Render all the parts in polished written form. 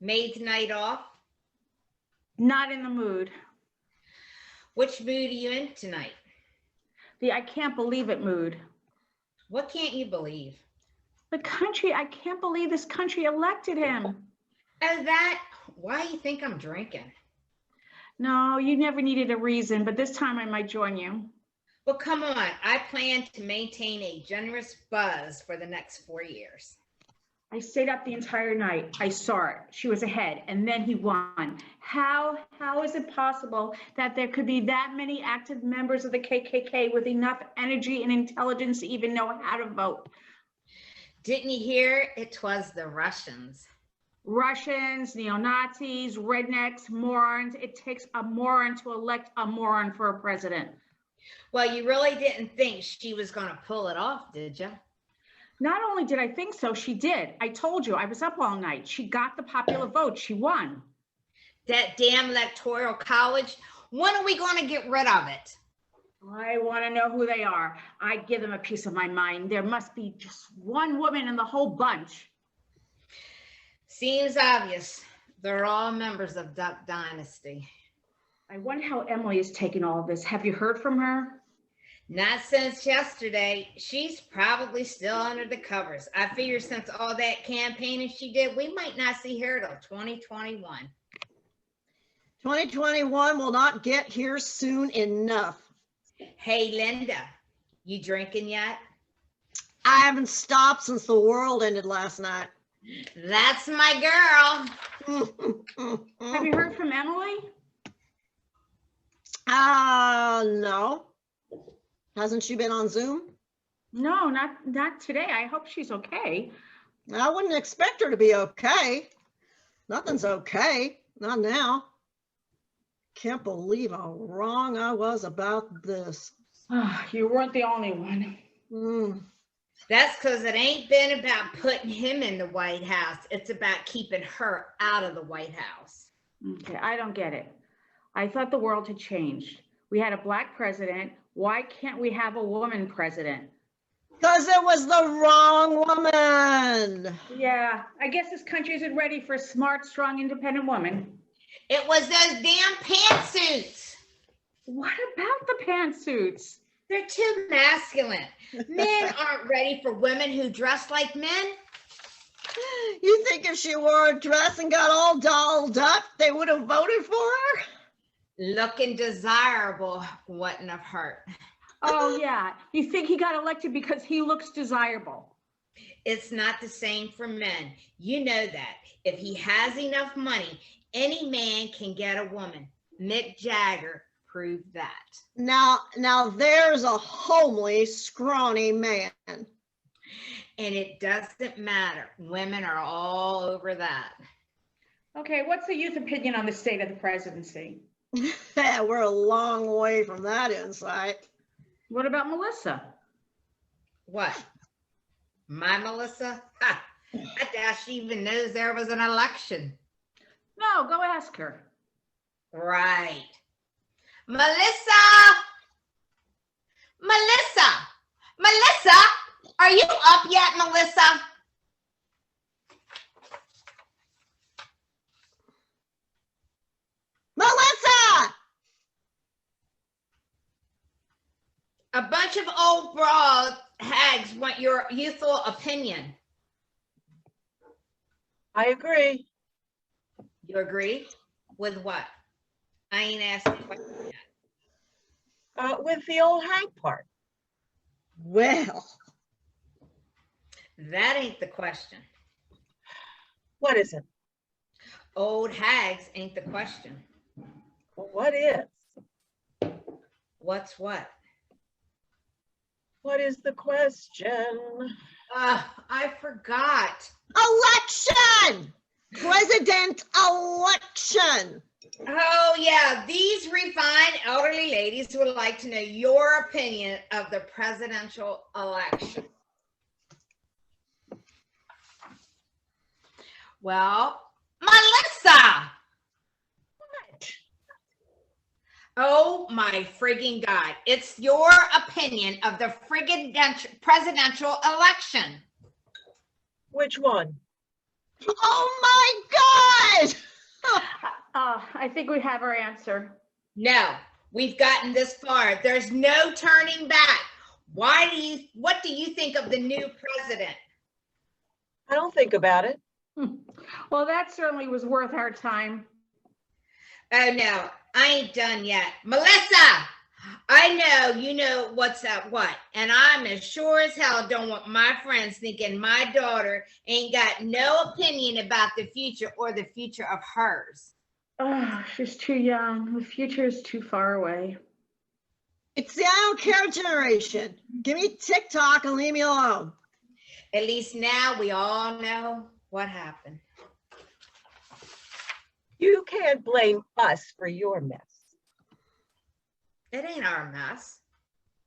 Maid's night off? Not in the mood. Which mood are you in tonight? The I can't believe it mood. What can't you believe? The country, I can't believe this country elected him. Oh, that? Why do you think I'm drinking? No, you never needed a reason, but this time I might join you. Well, come on. I plan to maintain a generous buzz for the next 4 years. I stayed up the entire night. I saw it. She was ahead, and then he won. How is it possible that there could be that many active members of the KKK with enough energy and intelligence to even know how to vote? Didn't you hear? It was the Russians. Russians, neo-Nazis, rednecks, morons. It takes a moron to elect a moron for a president. Well, you really didn't think she was going to pull it off, did you? Not only did I think so, she did. I told you, I was up all night. She got the popular vote. She won. That damn electoral college. When are we going to get rid of it? I want to know who they are. I give them a piece of my mind. There must be just one woman in the whole bunch. Seems obvious. They're all members of Duck Dynasty. I wonder how Emily is taking all of this. Have you heard from her? Not since yesterday. She's probably still under the covers. I figure since all that campaigning she did, we might not see her till 2021. 2021 will not get here soon enough. Hey, Linda, you drinking yet? I haven't stopped since the world ended last night. That's my girl. Have you heard from Emily? No. Hasn't she been on Zoom? No, not today. I hope she's okay. I wouldn't expect her to be okay. Nothing's okay. Not now. Can't believe how wrong I was about this. You weren't the only one. That's because it ain't been about putting him in the White House. It's about keeping her out of the White House. Okay, I don't get it. I thought the world had changed. We had a black president. Why can't we have a woman president? Because it was the wrong woman. Yeah, I guess this country isn't ready for a smart, strong, independent woman. It was those damn pantsuits. What about the pantsuits? They're too masculine. Men aren't ready for women who dress like men. You think if she wore a dress and got all dolled up, they would have voted for her? Looking desirable wouldn't have hurt. Oh, yeah. You think he got elected because he looks desirable? It's not the same for men. You know that. If he has enough money, any man can get a woman. Mick Jagger proved that. Now there's a homely, scrawny man. And it doesn't matter. Women are all over that. Okay, what's the youth opinion on the state of the presidency? We're a long way from that insight. What about Melissa? What? My Melissa? Ha! I doubt she even knows there was an election. No, go ask her. Right. Melissa! Melissa! Melissa! Are you up yet, Melissa? Melissa! A bunch of old broad hags want your youthful opinion. I agree. You agree? With what? I ain't asking questions yet. With the old hag part. Well, That ain't the question. What is it? Old hags ain't the question. What is? What's what? What is the question? I forgot. election! President election! Oh, yeah. These refined elderly ladies would like to know your opinion of the presidential election. Well, Melissa! What? Oh, my frigging God. It's your opinion of the friggin' presidential election. Which one? Oh my God! I think we have our answer. No, we've gotten this far. There's no turning back. What do you think of the new president? I don't think about it. Well, that certainly was worth our time. Oh no, I ain't done yet. Melissa, I know you know what's up what, and I'm as sure as hell don't want my friends thinking my daughter ain't got no opinion about the future or the future of hers. Oh, she's too young. The future is too far away. It's the I don't care generation. Give me TikTok and leave me alone. At least now we all know what happened. You can't blame us for your mess. It ain't our mess.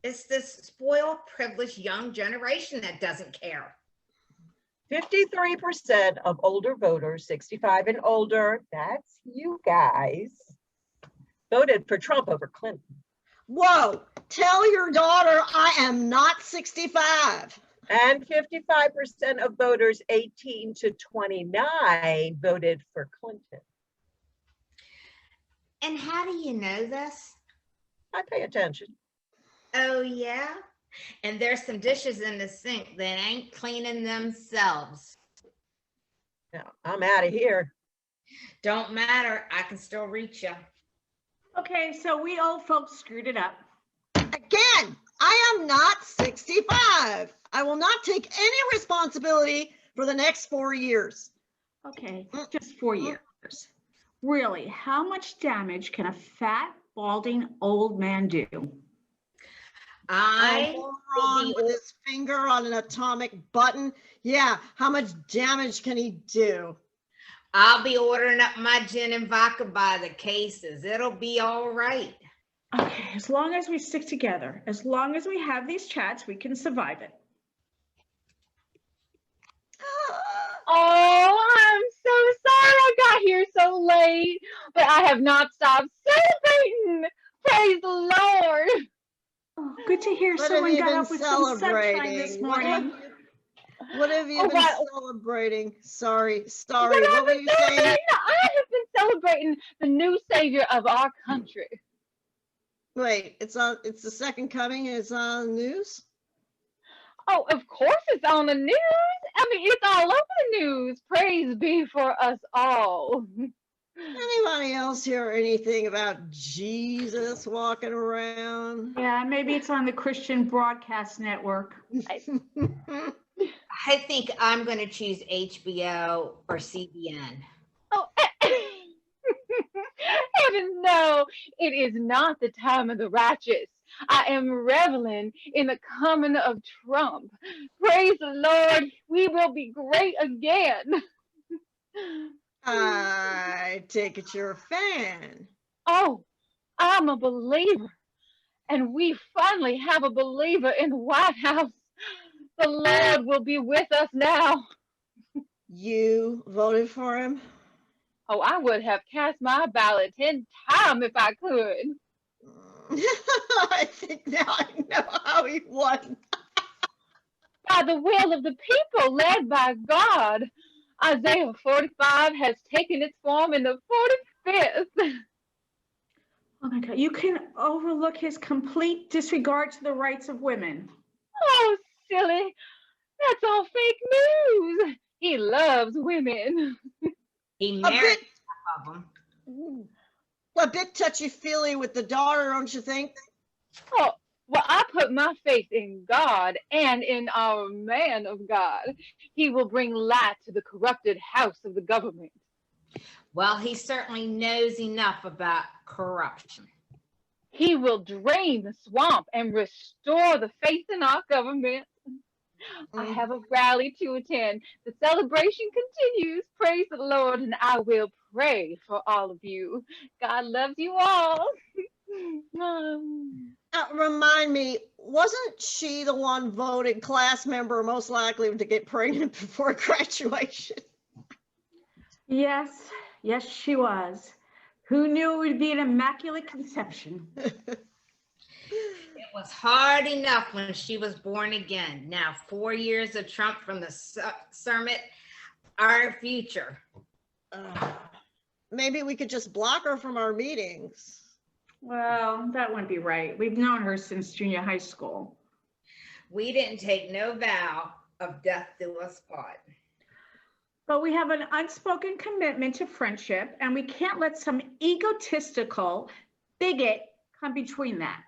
It's this spoiled, privileged young generation that doesn't care. 53% of older voters, 65 and older, that's you guys, voted for Trump over Clinton. Whoa, tell your daughter I am not 65. And 55% of voters 18 to 29 voted for Clinton. And how do you know this? I pay attention. Oh, yeah? And there's some dishes in the sink that ain't cleaning themselves. Now, I'm out of here. Don't matter. I can still reach you. Okay, so we old folks screwed it up. Again, I am not 65. I will not take any responsibility for the next 4 years. Okay, just 4 years. Really, how much damage can a fat, balding old man do? I Moron with his finger on an atomic button. Yeah, how much damage can he do? I'll be ordering up my gin and vodka by the cases. It'll be all right. Okay, as long as we stick together, as long as we have these chats, we can survive it. Oh, I'm so sorry I got here so late, but I have not stopped celebrating. Praise the Lord. Oh, good to hear What someone have you got been up with some sunshine this celebrating? morning. What have you Oh, been wow. celebrating? Sorry. What What I've were been you saying? celebrating, I have been celebrating the new savior of our country. Wait, it's the second coming and it's on the news? Oh, of course it's on the news. I mean, it's all over the news. Praise be for us all. Anybody else hear anything about Jesus walking around? Yeah, maybe it's on the Christian Broadcast Network. I think I'm going to choose HBO or CBN. Oh, heavens no, it is not the time of the righteous. I am reveling in the coming of Trump. Praise the Lord, we will be great again. I take it you're a fan. Oh, I'm a believer. And we finally have a believer in the White House. The Lord will be with us now. You voted for him? Oh, I would have cast my ballot 10 times if I could. I think now I know how he won. By the will of the people, led by God. Isaiah 45 has taken its form in the 45th. Oh my God, you can overlook his complete disregard to the rights of women. Oh, silly. That's all fake news. He loves women. He A married bit, half of them. a bit touchy-feely with the daughter, don't you think? Oh, well, I put my faith in God and in our man of God. He will bring light to the corrupted house of the government. Well, he certainly knows enough about corruption. He will drain the swamp and restore the faith in our government. I have a rally to attend. The celebration continues. Praise the Lord, and I will pray for all of you. God loves you all. Remind me, wasn't she the one voted class member most likely to get pregnant before graduation? Yes, yes, she was. Who knew it would be an immaculate conception? It was hard enough when she was born again. Now, 4 years of Trump from the summit, our future. Maybe we could just block her from our meetings. Well, that wouldn't be right. We've known her since junior high school. We didn't take no vow of death do us part. But we have an unspoken commitment to friendship, and we can't let some egotistical bigot come between that.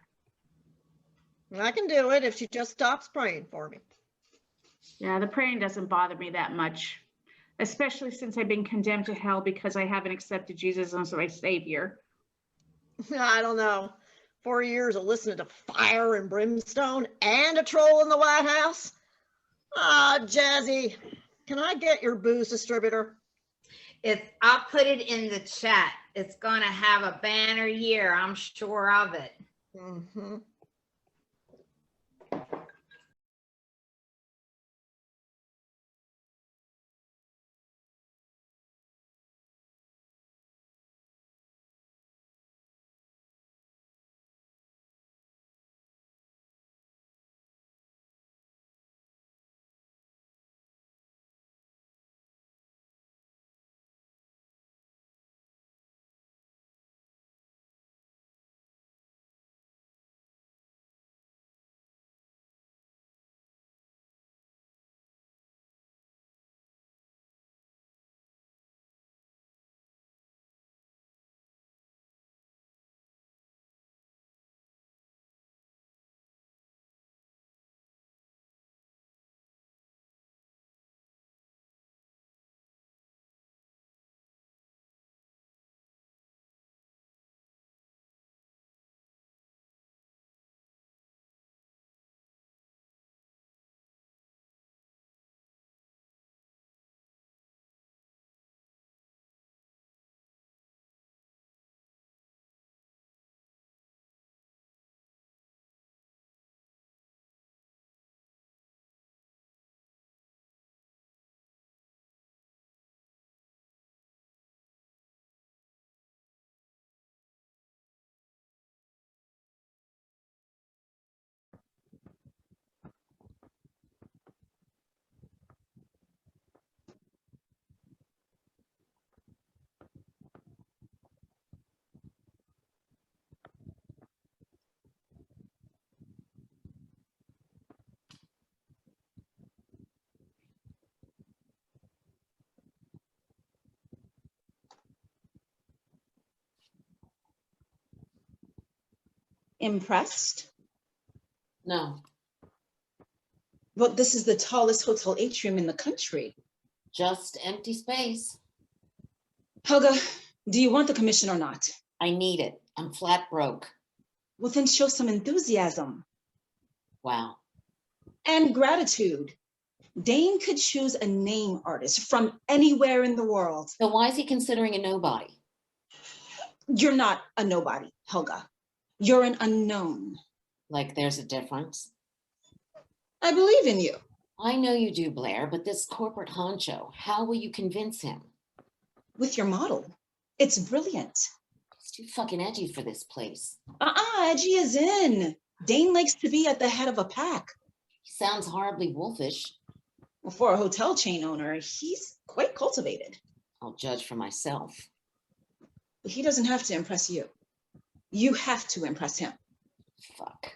I can do it if she just stops praying for me. Yeah, the praying doesn't bother me that much, especially since I've been condemned to hell because I haven't accepted Jesus as my savior. I don't know. 4 years of listening to fire and brimstone and a troll in the White House. Ah, Jazzy, can I get your booze distributor? I'll put it in the chat. It's gonna have a banner year, I'm sure of it. Mm-hmm. Impressed? No, Well, this is the tallest hotel atrium in the country. just empty space. Helga, do you want the commission or not? I need it. I'm flat broke. Well, then show some enthusiasm Wow. and gratitude. Dane could choose a name artist from anywhere in the world. So why is he considering a nobody? You're not a nobody, Helga. You're an unknown. Like there's a difference. I believe in you. I know you do, Blair, but this corporate honcho, how will you convince him? With your model. It's brilliant. He's too fucking edgy for this place. Edgy is in. Dane likes to be at the head of a pack. He sounds horribly wolfish. Well, for a hotel chain owner, he's quite cultivated. I'll judge for myself. But he doesn't have to impress you. You have to impress him. Fuck.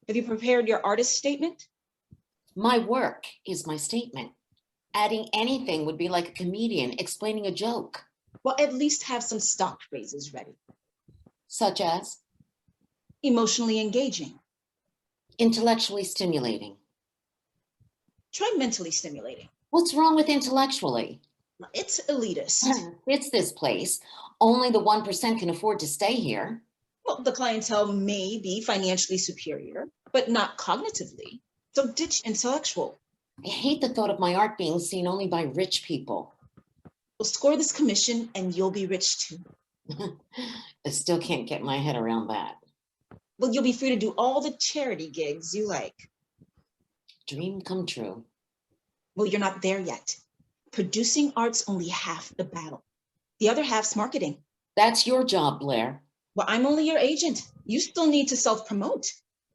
Have you prepared your artist statement? My work is my statement. Adding anything would be like a comedian explaining a joke. Well, at least have some stock phrases ready. Such as Emotionally engaging. intellectually stimulating. Try mentally stimulating. What's wrong with intellectually? It's elitist. It's this place. Only the 1% can afford to stay here. Well, the clientele may be financially superior, but not cognitively. So ditch intellectual. I hate the thought of my art being seen only by rich people. We'll score this commission and you'll be rich too. I still can't get my head around that. Well, you'll be free to do all the charity gigs you like. Dream come true. Well, you're not there yet. Producing art's only half the battle. The other half's marketing. That's your job, Blair. Well, I'm only your agent. You still need to self-promote.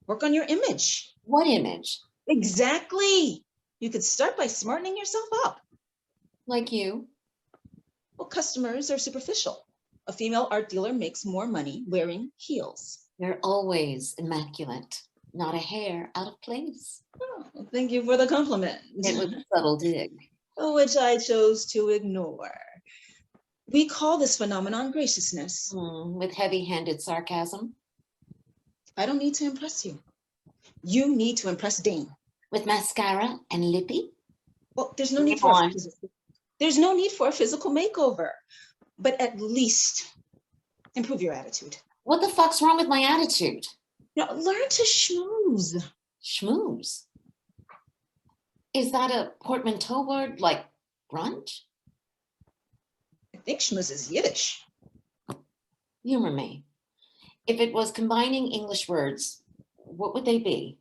Work on your image. What image? Exactly. You could start by smartening yourself up. Like you. Well, customers are superficial. A female art dealer makes more money wearing heels. They're always immaculate. Not a hair out of place. Oh, well, thank you for the compliment. It was a subtle dig. Which I chose to ignore. We call this phenomenon graciousness. With heavy-handed sarcasm. I don't need to impress you. You need to impress Dane. With mascara and lippy. Well, there's no need for a physical makeover, but at least improve your attitude. What the fuck's wrong with my attitude? Learn to schmooze. Schmooze? Is that a portmanteau word like brunch? I think schmooze is Yiddish. Humor me. If it was combining English words, what would they be?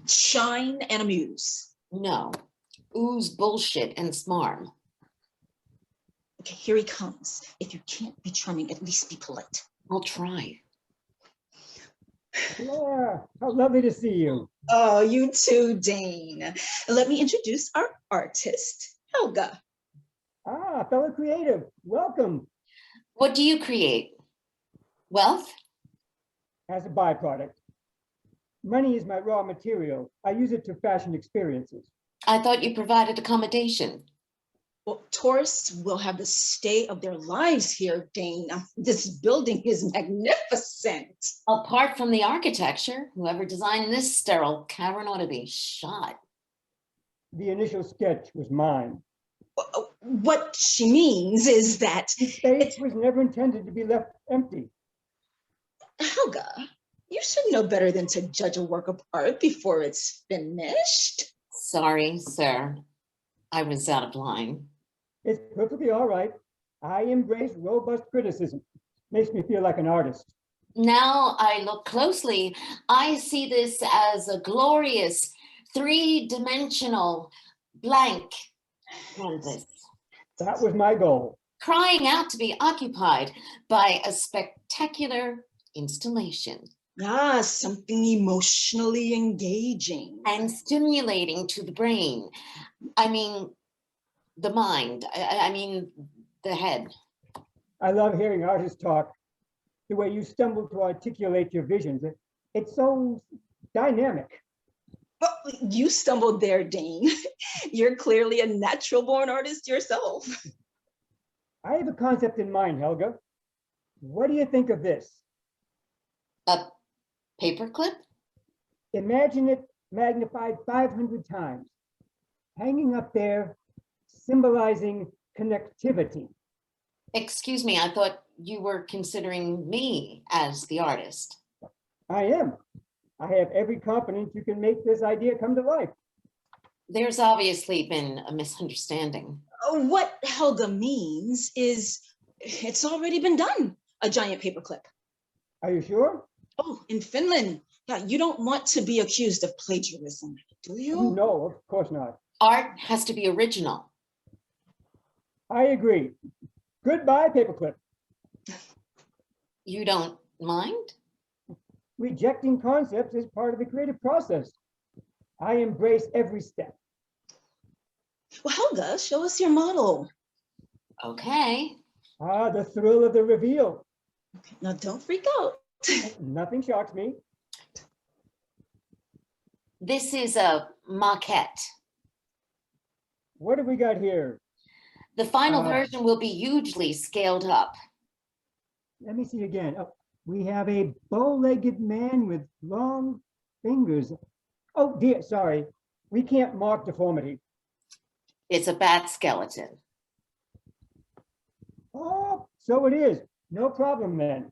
Shine and amuse. No. Ooze bullshit and smarm. Okay, here he comes. If you can't be charming, at least be polite. I'll try. Yeah, how lovely to see you. Oh, you too, Dane. Let me introduce our artist, Helga. Ah, fellow creative, welcome. What do you create? Wealth? As a byproduct. Money is my raw material. I use it to fashion experiences. I thought you provided accommodation. Well, tourists will have the stay of their lives here, Dane. This building is magnificent. Apart from the architecture, whoever designed this sterile cavern ought to be shot. The initial sketch was mine. What she means is that The space was never intended to be left empty. Helga, you should know better than to judge a work of art before it's finished. Sorry, sir. I was out of line. It's perfectly all right. I embrace robust criticism. Makes me feel like an artist. Now I look closely. I see this as a glorious three-dimensional blank canvas, That was my goal. crying out to be occupied by a spectacular installation Ah, something emotionally engaging. and stimulating to the brain. I mean, the mind. I mean, the head. I love hearing artists talk. The way you stumble to articulate your visions. It's so dynamic. Well, you stumbled there, Dane. You're clearly a natural-born artist yourself. I have a concept in mind, Helga. What do you think of this? A paperclip? Imagine it magnified 500 times, hanging up there, symbolizing connectivity. Excuse me, I thought you were considering me as the artist. I am. I have every confidence you can make this idea come to life. There's obviously been a misunderstanding. What Helga means is it's already been done, a giant paperclip. Are you sure? Oh, in Finland. Yeah, you don't want to be accused of plagiarism, do you? No, of course not. Art has to be original. I agree. Goodbye, paperclip. You don't mind? Rejecting concepts is part of the creative process. I embrace every step. Well, Helga, show us your model. Okay. Ah, the thrill of the reveal. Now, don't freak out. Nothing shocks me. This is a maquette. What have we got here? The final Uh, version will be hugely scaled up. Let me see again. Oh, we have a bow-legged man with long fingers. Oh dear, sorry. We can't mark deformity. It's a bat skeleton. Oh, so it is. No problem then.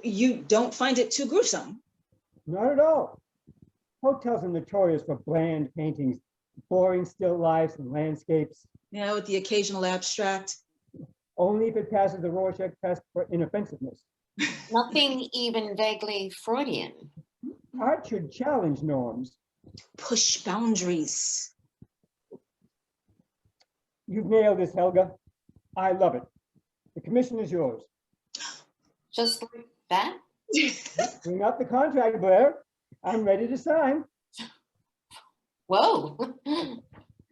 You don't find it too gruesome? Not at all. Hotels are notorious for bland paintings, boring still lifes and landscapes. Yeah, with the occasional abstract. Only if it passes the Rorschach test for inoffensiveness. Nothing even vaguely Freudian. Art should challenge norms. Push boundaries. You've nailed this, Helga. I love it. The commission is yours. Just like that? Bring up the contract, Blair. I'm ready to sign. Whoa.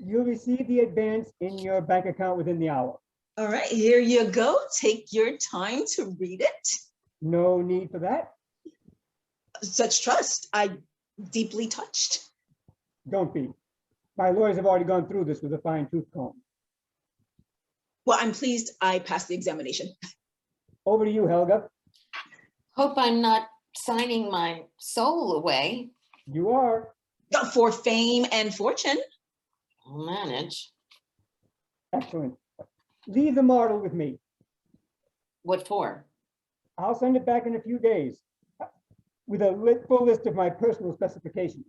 You'll receive the advance in your bank account within the hour. All right, here you go. Take your time to read it. No need for that. Such trust. I deeply touched. Don't be. My lawyers have already gone through this with a fine tooth comb. Well, I'm pleased I passed the examination. Over to you, Helga. Hope I'm not signing my soul away. You are. For fame and fortune. I'll manage. Excellent. Leave the model with me. What for? I'll send it back in a few days with a full list of my personal specifications.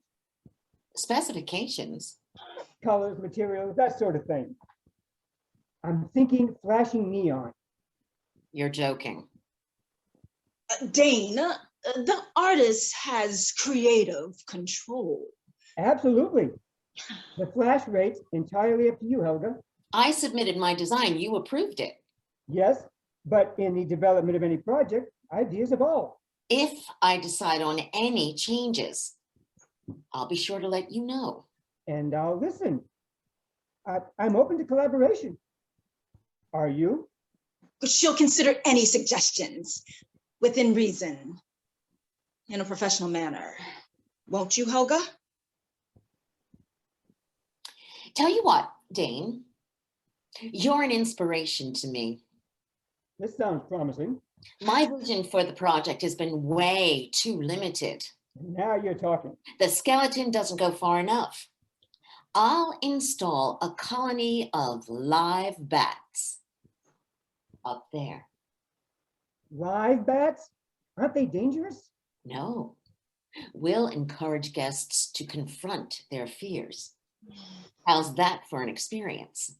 Specifications? Colors, materials, that sort of thing. I'm thinking flashing neon. You're joking. Dane, the artist has creative control. Absolutely. The flash rate's entirely up to you, Helga. I submitted my design. You approved it. Yes, but in the development of any project, ideas evolve. If I decide on any changes, I'll be sure to let you know. And I'll listen. I'm open to collaboration. Are you? She'll consider any suggestions within reason, in a professional manner. Won't you, Helga? Tell you what, Dane, you're an inspiration to me. This sounds promising. My vision for the project has been way too limited. Now you're talking. The skeleton doesn't go far enough. I'll install a colony of live bats up there. Live bats? Aren't they dangerous? No, we'll encourage guests to confront their fears. How's that for an experience?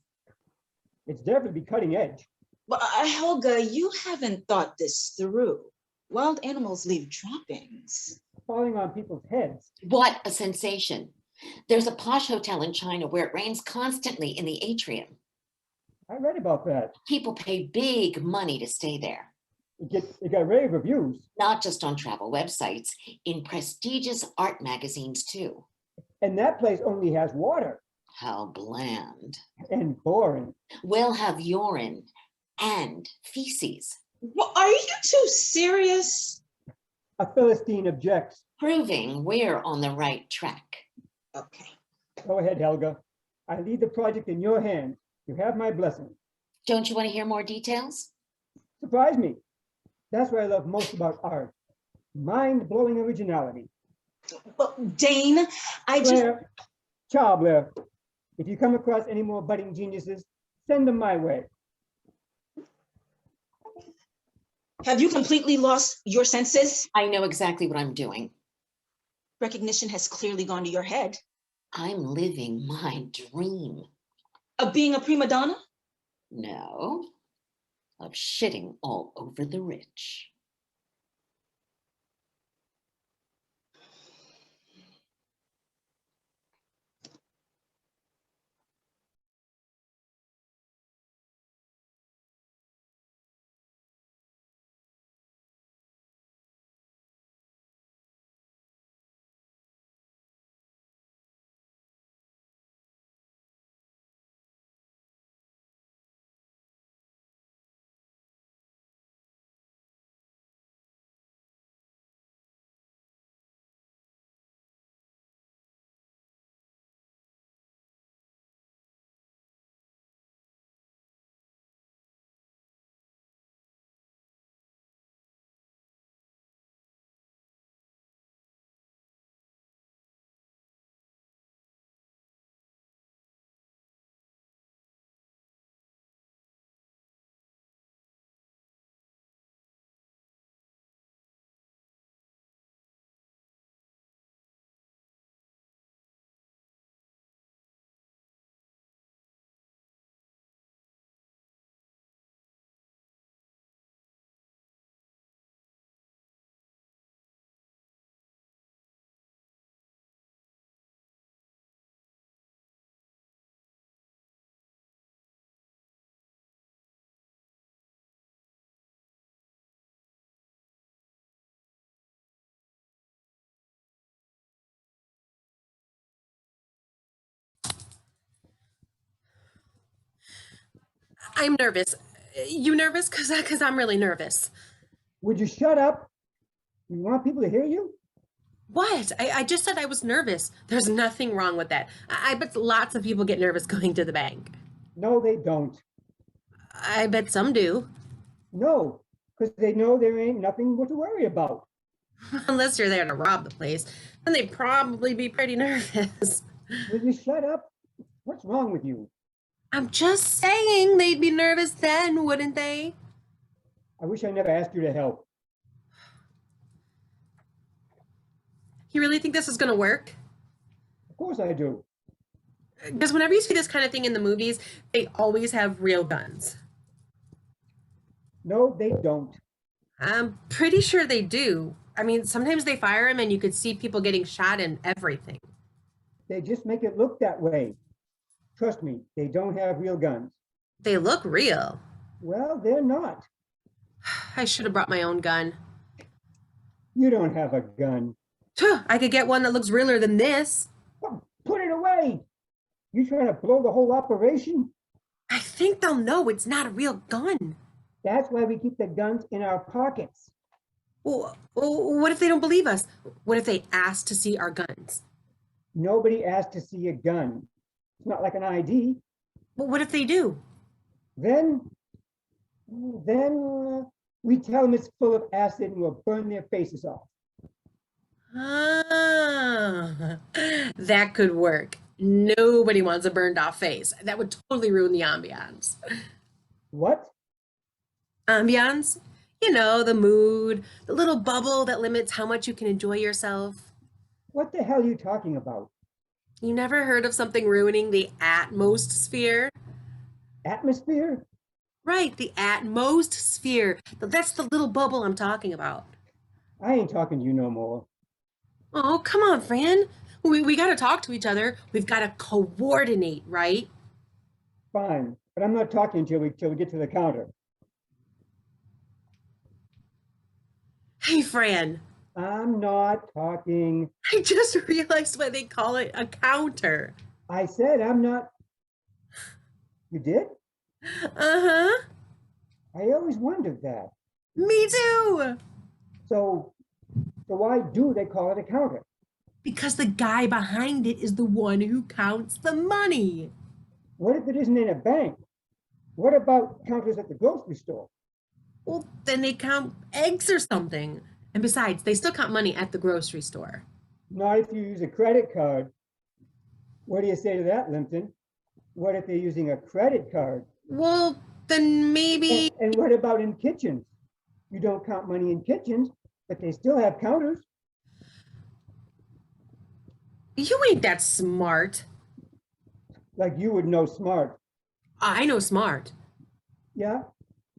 It's definitely cutting edge. Well, Helga, you haven't thought this through. Wild animals leave droppings. Falling on people's heads. What a sensation. There's a posh hotel in China where it rains constantly in the atrium. I read about that. People pay big money to stay there. It got rave reviews. Not just on travel websites, in prestigious art magazines too. And that place only has water. How bland. And boring. We'll have urine and feces. Well, are you two serious? A Philistine objects. Proving we're on the right track. Okay. Go ahead, Helga. I leave the project in your hands. You have my blessing. Don't you want to hear more details? Surprise me. That's what I love most about art. Mind-blowing originality. Well, Dane, Blair, ciao, Blair. If you come across any more budding geniuses, send them my way. Have you completely lost your senses? I know exactly what I'm doing. Recognition has clearly gone to your head. I'm living my dream. Of being a prima donna? No, of shitting all over the rich. I'm nervous. You nervous? Cause I'm really nervous. Would you shut up? You want people to hear you? What? I just said I was nervous. There's nothing wrong with that. I bet lots of people get nervous going to the bank. No, they don't. I bet some do. No, because they know there ain't nothing to worry about. Unless you're there to rob the place, then they'd probably be pretty nervous. Will you shut up? What's wrong with you? I'm just saying they'd be nervous then, wouldn't they? I wish I never asked you to help. You really think this is gonna work? Of course I do. Because whenever you see this kind of thing in the movies, they always have real guns. No, they don't. I'm pretty sure they do. I mean, sometimes they fire them and you could see people getting shot and everything. They just make it look that way. Trust me, they don't have real guns. They look real. Well, they're not. I should have brought my own gun. You don't have a gun. I could get one that looks realer than this. Well, put it away. You trying to blow the whole operation? I think they'll know it's not a real gun. That's why we keep the guns in our pockets. Well, what if they don't believe us? What if they ask to see our guns? Nobody asked to see a gun. It's not like an ID. But what if they do? Then we tell them it's full of acid and we'll burn their faces off. Ah, that could work. Nobody wants a burned off face. That would totally ruin the ambiance. What? Ambiance? You know, the mood, the little bubble that limits how much you can enjoy yourself. What the hell are you talking about? You never heard of something ruining the atmosphere? Atmosphere? Right, the atmosphere. That's the little bubble I'm talking about. I ain't talking to you no more. Oh, come on, Fran. We got to talk to each other. We've got to coordinate, right? Fine, but I'm not talking until we get to the counter. Hey, Fran. I'm not talking. I just realized why they call it a counter. I said I'm not. You did? Uh-huh. I always wondered that. Me too. So why do they call it a counter? Because the guy behind it is the one who counts the money. What if it isn't in a bank? What about counters at the grocery store? Well, then they count eggs or something. And besides, they still count money at the grocery store. Not if you use a credit card. What do you say to that, Limpton? What if they're using a credit card? Well, then maybe... And what about in kitchens? You don't count money in kitchens, but they still have counters. You ain't that smart. Like you would know smart. I know smart. Yeah?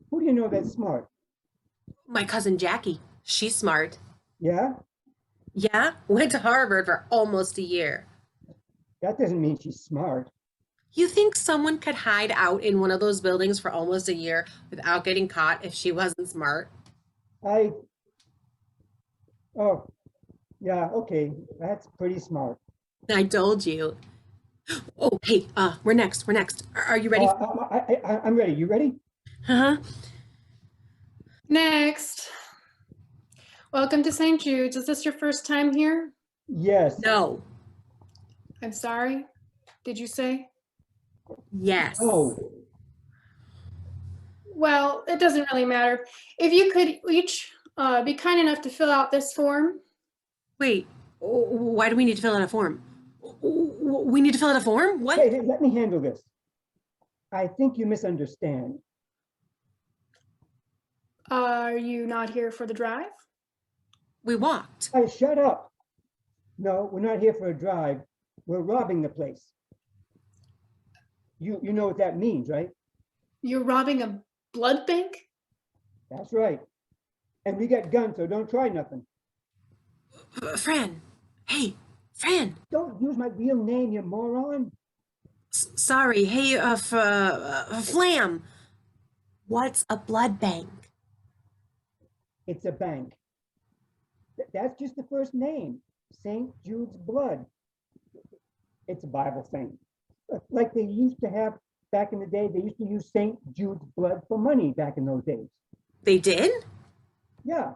Who do you know that's smart? My cousin Jackie. She's smart. Yeah? Yeah? Went to Harvard for almost a year. That doesn't mean she's smart. You think someone could hide out in one of those buildings for almost a year without getting caught if she wasn't smart? Oh, yeah, okay. That's pretty smart. I told you. Oh, hey, we're next. Are you ready? I'm ready. You ready? Uh-huh. Next. Welcome to St. Jude's. Is this your first time here? Yes. No. I'm sorry. Did you say? Yes. Oh. Well, it doesn't really matter. If you could each be kind enough to fill out this form. Wait, why do we need to fill out a form? We need to fill out a form? What? Hey, let me handle this. I think you misunderstand. Are you not here for the drive? We walked. Hey, shut up. No, we're not here for a drive. We're robbing the place. You know what that means, right? You're robbing a blood bank? That's right. And we got guns, so don't try nothing. Fran. Hey, Fran. Don't use my real name, you moron. Sorry. Hey, Flam. What's a blood bank? It's a bank. That's just the first name. St. Jude's Blood. It's a Bible thing. Like they used to have back in the day, they used to use St. Jude's blood for money back in those days. They did? Yeah,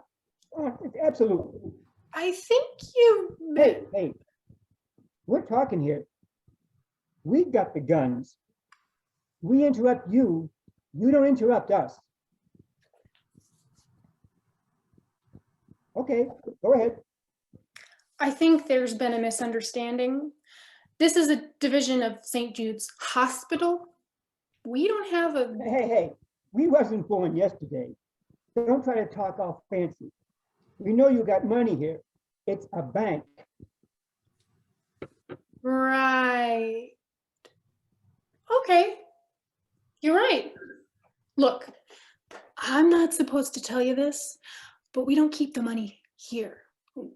absolutely. I think you. Hey, we're talking here. We got the guns. We interrupt you, you don't interrupt us. Okay, go ahead. I think there's been a misunderstanding. This is a division of St. Jude's Hospital. We don't have a. Hey, we wasn't born yesterday. Don't try to talk all fancy. We know you got money here. It's a bank. Right. Okay. You're right. Look, I'm not supposed to tell you this, but we don't keep the money here.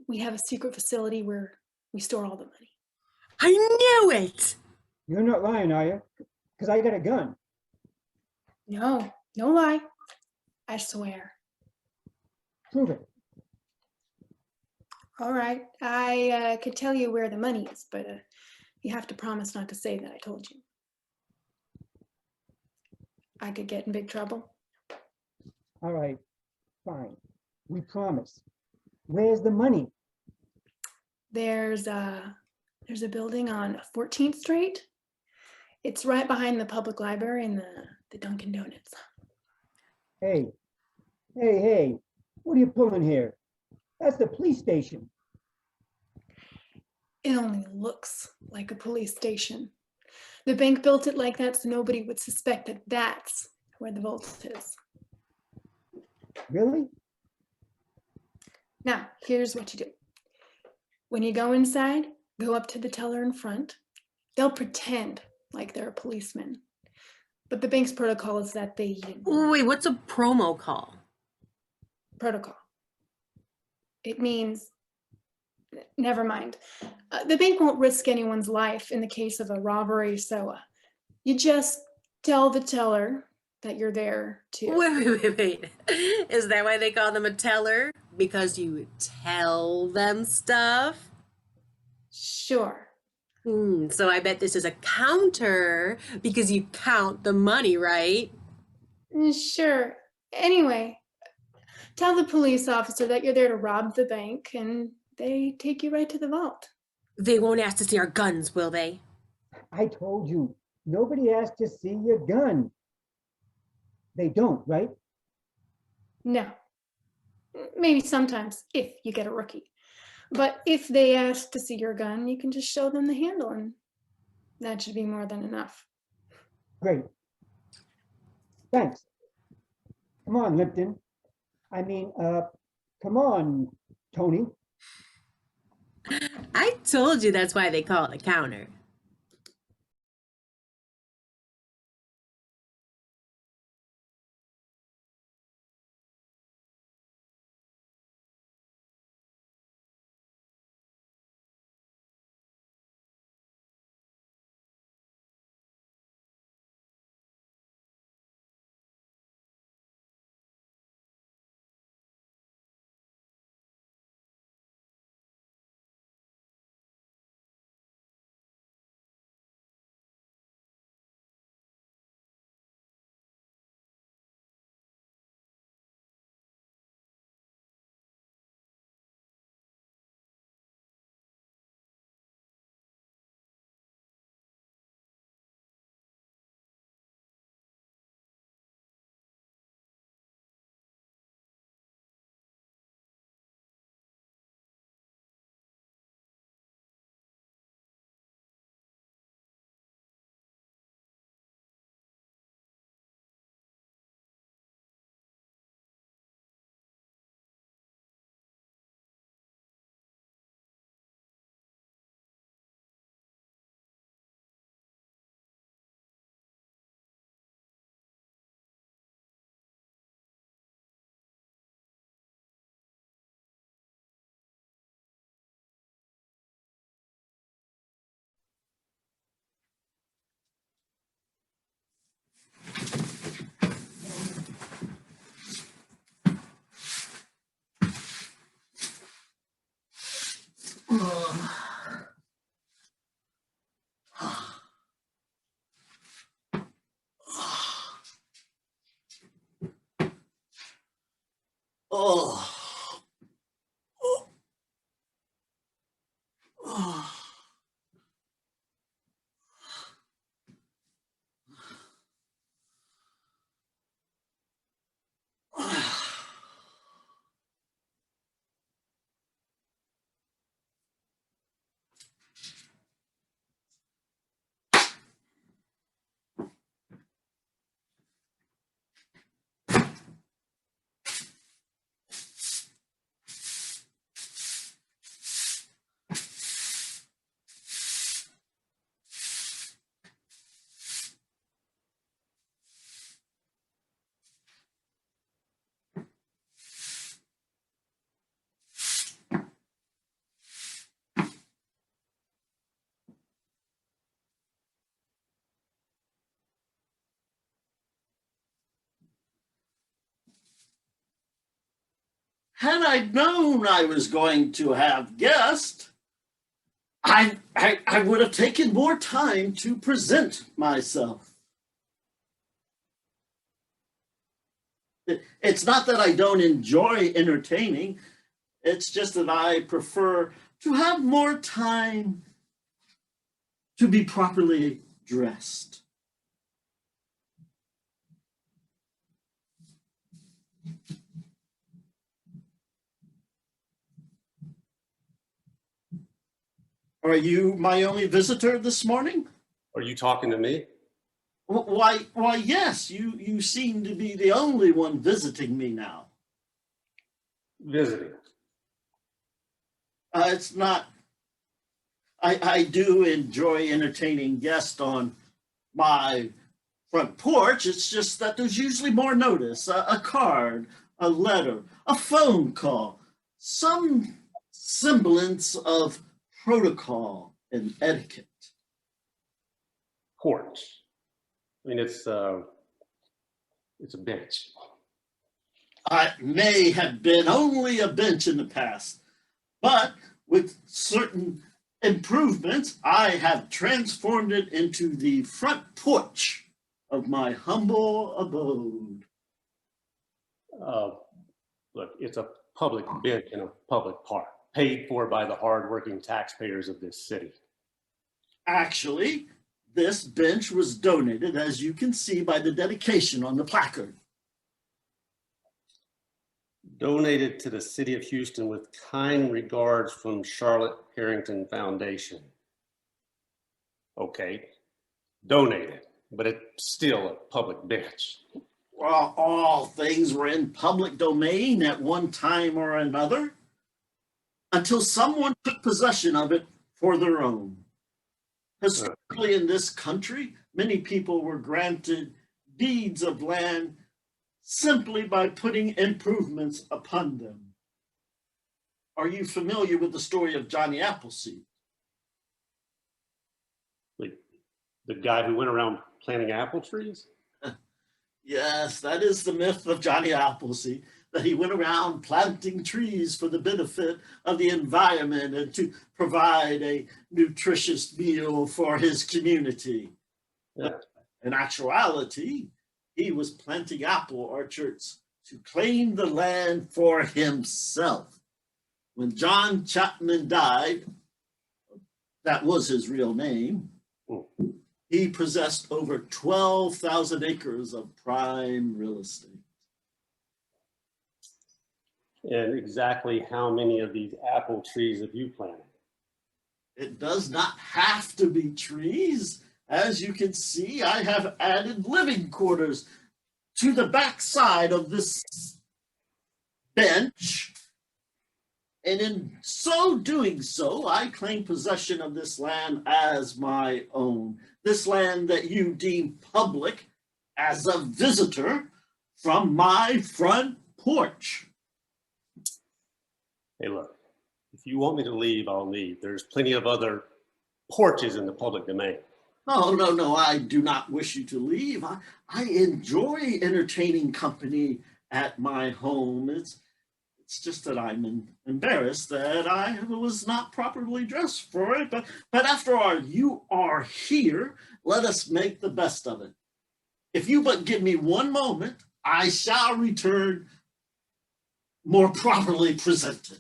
We have a secret facility where we store all the money. I knew it. You're not lying, are you? Because I got a gun. No, no lie. I swear. Prove it. All right. I could tell you where the money is, but you have to promise not to say that I told you. I could get in big trouble. All right, fine. We promise. Where's the money? There's a building on 14th Street. It's right behind the public library and the Dunkin' Donuts. Hey, what are you pulling here? That's the police station. It only looks like a police station. The bank built it like that so nobody would suspect that that's where the vault is. Really? Now, here's what you do. When you go inside, go up to the teller in front. They'll pretend like they're a policeman. But the bank's protocol is that they... Wait, what's a promo call? Protocol. It means... Never mind. The bank won't risk anyone's life in the case of a robbery, so you just tell the teller that you're there to... Wait. Is that why they call them a teller? Because you tell them stuff? Sure. So I bet this is a counter because you count the money, right? Sure. Anyway, tell the police officer that you're there to rob the bank and they take you right to the vault. They won't ask to see our guns, will they? I told you, nobody asked to see your gun. They don't, right? No. Maybe sometimes if you get a rookie. But if they ask to see your gun, you can just show them the handle and that should be more than enough. Great. Thanks. Come on, Lipton. Come on, Tony. I told you that's why they call it a counter. Oh. Oh. Oh. Had I known I was going to have guests, I would have taken more time to present myself. It's not that I don't enjoy entertaining. It's just that I prefer to have more time to be properly dressed. Are you my only visitor this morning? Are you talking to me? Why, yes, you seem to be the only one visiting me now. Visiting? It's not, I do enjoy entertaining guests on my front porch. It's just that there's usually more notice, a card, a letter, a phone call, some semblance of protocol and etiquette. Porch. I mean, it's a bench. I may have been only a bench in the past, but with certain improvements, I have transformed it into the front porch of my humble abode. Look, it's a public bench in a public park, paid for by the hardworking taxpayers of this city. Actually, this bench was donated, as you can see by the dedication on the placard. Donated to the city of Houston with kind regards from Charlotte Harrington Foundation. Okay, donated, but it's still a public bench. Well, all things were in public domain at one time or another, until someone took possession of it for their own. Historically, in this country, many people were granted deeds of land simply by putting improvements upon them. Are you familiar with the story of Johnny Appleseed? Like the guy who went around planting apple trees? Yes, that is the myth of Johnny Appleseed, that he went around planting trees for the benefit of the environment and to provide a nutritious meal for his community. Yeah. But in actuality, he was planting apple orchards to claim the land for himself. When John Chapman died, that was his real name, he possessed over 12,000 acres of prime real estate. And exactly how many of these apple trees have you planted? It does not have to be trees. As you can see, I have added living quarters to the backside of this bench. And in so doing so, I claim possession of this land as my own. This land that you deem public as a visitor from my front porch. Hey, look, if you want me to leave, I'll leave. There's plenty of other porches in the public domain. No, I do not wish you to leave. I enjoy entertaining company at my home. It's just that I'm embarrassed that I was not properly dressed for it. But after all, you are here. Let us make the best of it. If you but give me one moment, I shall return more properly presented.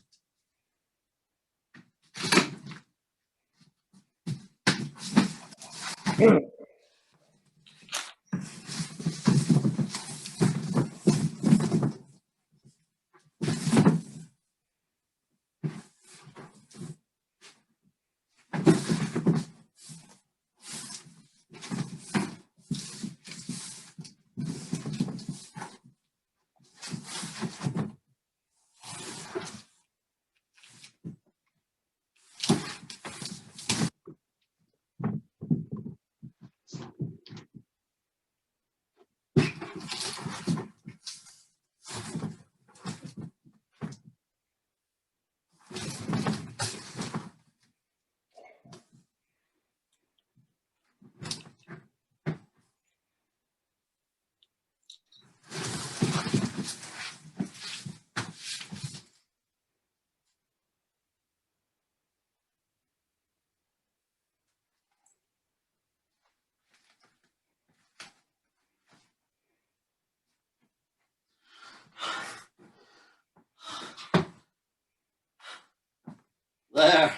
There.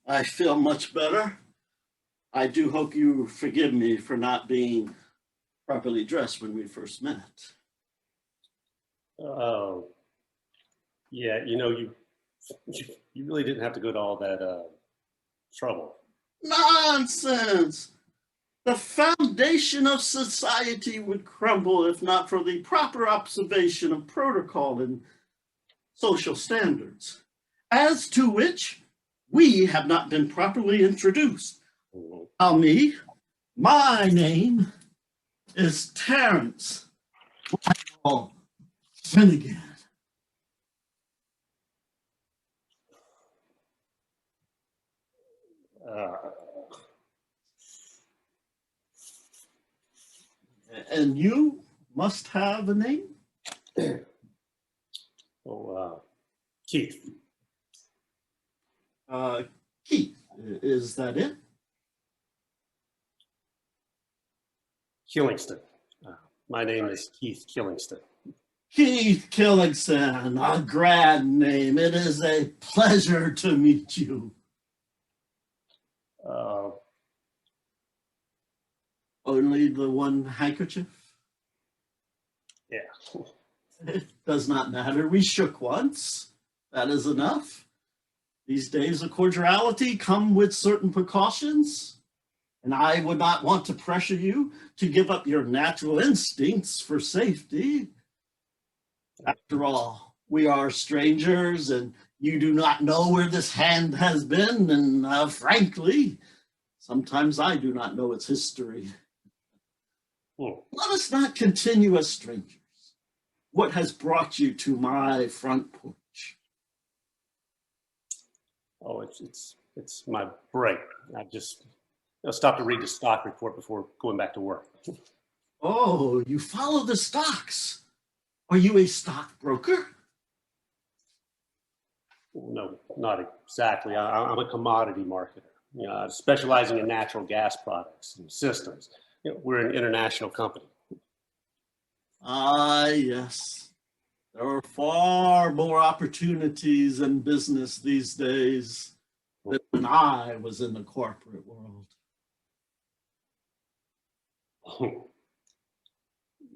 I feel much better. I do hope you forgive me for not being properly dressed when we first met. Oh, yeah, you really didn't have to go to all that trouble. Nonsense! The foundation of society would crumble if not for the proper observation of protocol and social standards, as to which we have not been properly introduced. Now me, my name is Terrence Finnegan. And you must have a name? Keith. Keith, is that it? Killingston. My name is Keith Killingston. Keith Killingston, a grand name. It is a pleasure to meet you. Only the one handkerchief? Yeah. It does not matter. We shook once. That is enough. These days of cordiality come with certain precautions, and I would not want to pressure you to give up your natural instincts for safety. After all, we are strangers, and you do not know where this hand has been, and frankly, sometimes I do not know its history. Let us not continue as strangers. What has brought you to my front porch? Oh, it's my break. I just stopped to read the stock report before going back to work. Oh, you follow the stocks. Are you a stockbroker? No, not exactly. I'm a commodity marketer, specializing in natural gas products and systems. We're an international company. Ah, yes. There are far more opportunities in business these days than when I was in the corporate world.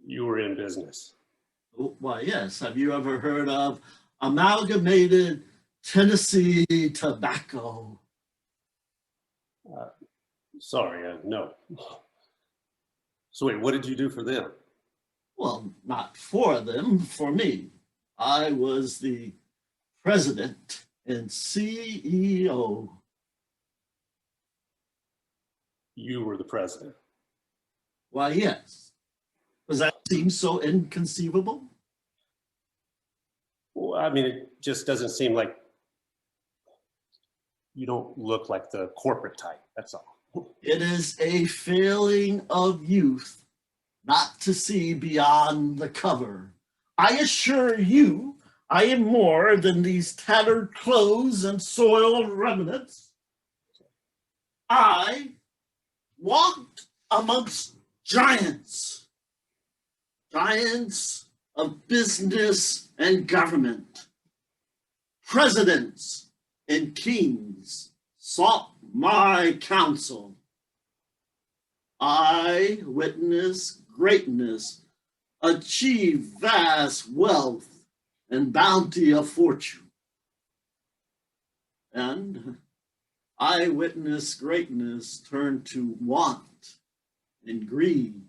You were in business. Oh, why, yes. Have you ever heard of Amalgamated Tennessee Tobacco? Sorry, no. So wait, what did you do for them? Well, not for them, for me. I was the president and CEO. You were the president? Why, yes. Does that seem so inconceivable? Well, I mean, it just doesn't seem like you don't look like the corporate type, that's all. It is a failing of youth not to see beyond the cover. I assure you, I am more than these tattered clothes and soiled remnants. I walked amongst giants. Giants of business and government. Presidents and kings sought my counsel. I witnessed greatness achieve vast wealth and bounty of fortune. And I witnessed greatness turn to want and greed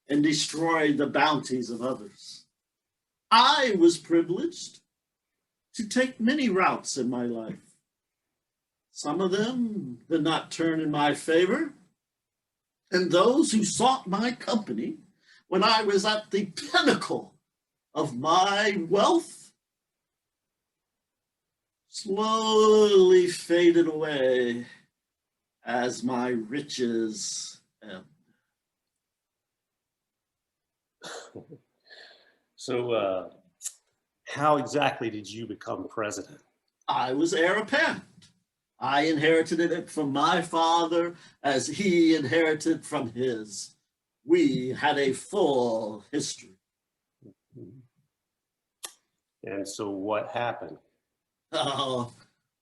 and destroy the bounties of others. I was privileged to take many routes in my life. Some of them did not turn in my favor, and those who sought my company when I was at the pinnacle of my wealth slowly faded away as my riches ebbed. So, how exactly did you become president? I was heir apparent. I inherited it from my father as he inherited from his. We had a full history. And so what happened? Oh,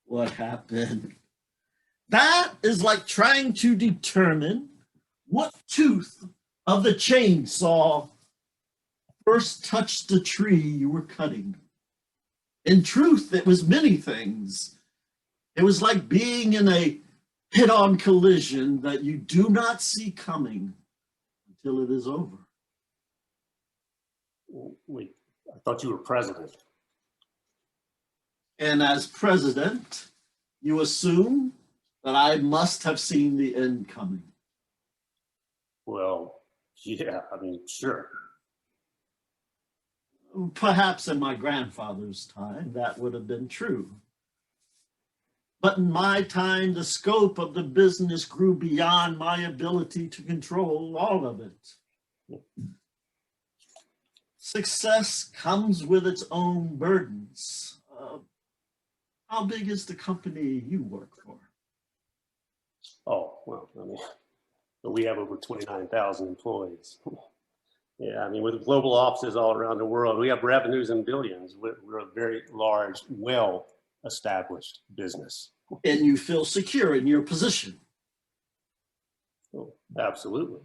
what happened? That is like trying to determine what tooth of the chainsaw first touched the tree you were cutting. In truth, it was many things. It was like being in a head-on collision that you do not see coming until it is over. Wait, I thought you were president. And as president, you assume that I must have seen the end coming. Well, yeah, I mean, sure. Perhaps in my grandfather's time, that would have been true. But in my time, the scope of the business grew beyond my ability to control all of it. Success comes with its own burdens. How big is the company you work for? Oh, well, I mean, we have over 29,000 employees. Yeah, I mean, with global offices all around the world, we have revenues in billions. We're a very large, well-established business. And you feel secure in your position? Oh, absolutely.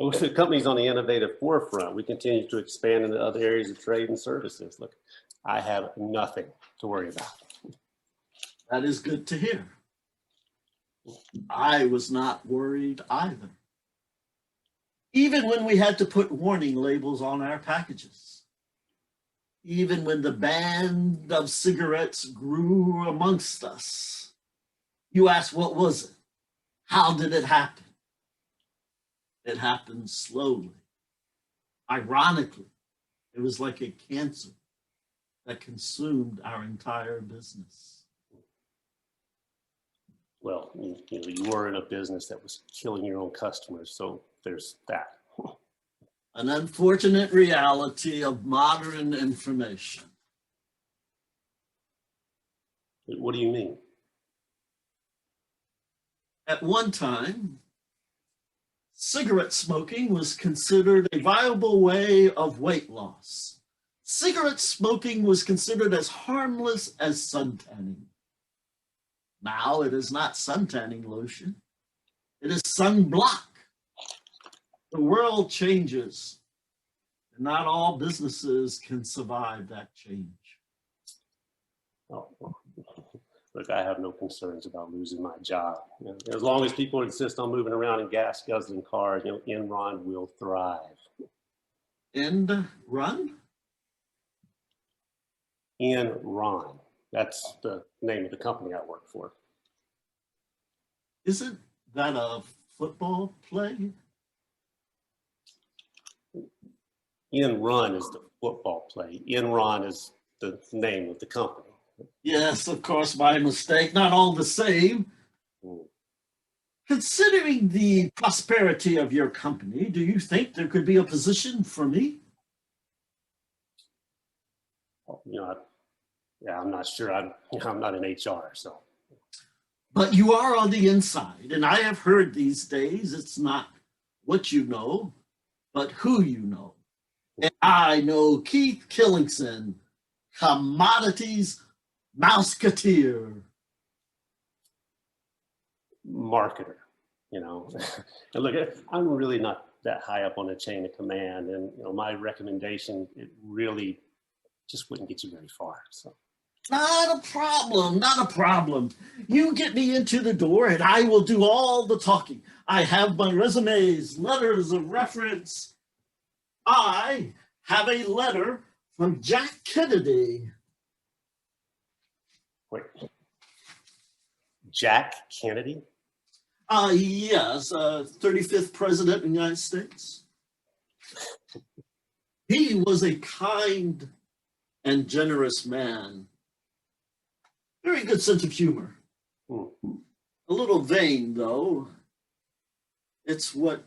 With the company's on the innovative forefront, we continue to expand into other areas of trade and services. Look, I have nothing to worry about. That is good to hear. I was not worried either. Even when we had to put warning labels on our packages. Even when the band of cigarettes grew amongst us. You asked, what was it? How did it happen? It happened slowly. Ironically, it was like a cancer that consumed our entire business. Well, you know, you were in a business that was killing your own customers, so there's that. An unfortunate reality of modern information. What do you mean? At one time, cigarette smoking was considered a viable way of weight loss. Cigarette smoking was considered as harmless as suntanning. Now it is not suntanning lotion. It is sunblock. The world changes, and not all businesses can survive that change. Oh, well, look, I have no concerns about losing my job. You know, as long as people insist on moving around in gas guzzling cars, you know, Enron will thrive. Enron? Enron. That's the name of the company I work for. Isn't that a football play? Enron is the football play. Enron is the name of the company. Yes, of course, my mistake. Not all the same. Considering the prosperity of your company, do you think there could be a position for me? You know, I'm not sure. I'm not in HR, so. But you are on the inside, and I have heard these days it's not what you know, but who you know. And I know Keith Killingson, commodities mouseketeer. Marketer, you know. And look, I'm really not that high up on the chain of command, and you know, my recommendation, it really just wouldn't get you very far. So Not a problem, not a problem. You get me into the door and I will do all the talking. I have my resumes, letters of reference. I have a letter from Jack Kennedy. wait, Jack Kennedy? Yes, 35th President of the United States. He was a kind and generous man. Very good sense of humor. A little vain, though. It's what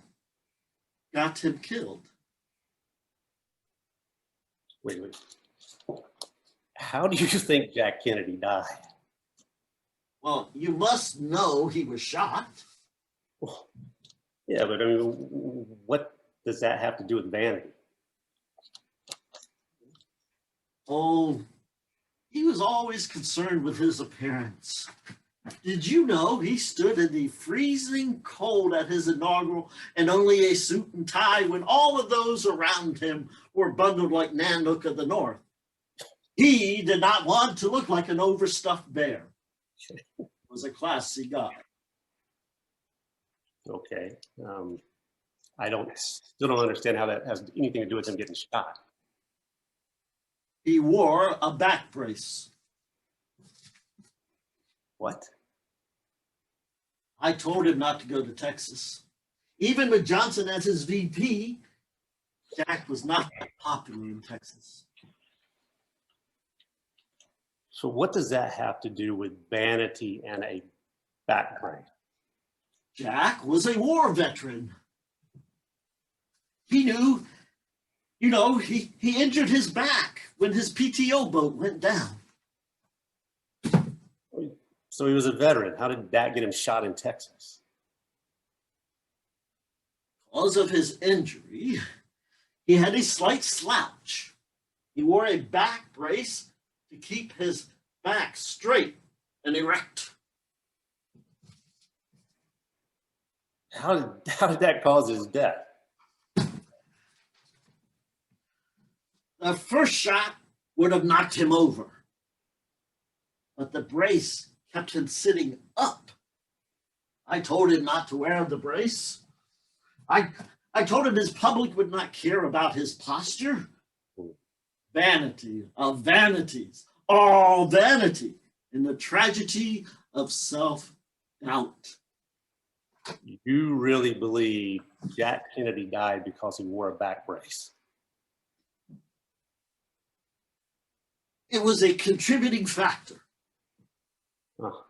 got him killed. Wait. How do you think Jack Kennedy died? Well, you must know he was shot. Yeah, but I mean, what does that have to do with vanity? Oh, he was always concerned with his appearance. Did you know he stood in the freezing cold at his inaugural and only a suit and tie when all of those around him were bundled like Nanook of the North? He did not want to look like an overstuffed bear. He was a classy guy. Okay. I still don't understand how that has anything to do with him getting shot. He wore a back brace. What? I told him not to go to Texas. Even with Johnson as his VP, Jack was not popular in Texas. So what does that have to do with vanity and a back brace? Jack was a war veteran. He knew, he injured his back when his PTO boat went down. So he was a veteran. How did that get him shot in Texas? Because of his injury, he had a slight slouch. He wore a back brace to keep his back straight and erect. How did that cause his death? The first shot would have knocked him over, but the brace kept him sitting up. I told him not to wear the brace. I told him his public would not care about his posture. Vanity of vanities, all vanity, in the tragedy of self-doubt. You really believe Jack Kennedy died because he wore a back brace? It was a contributing factor. Oh.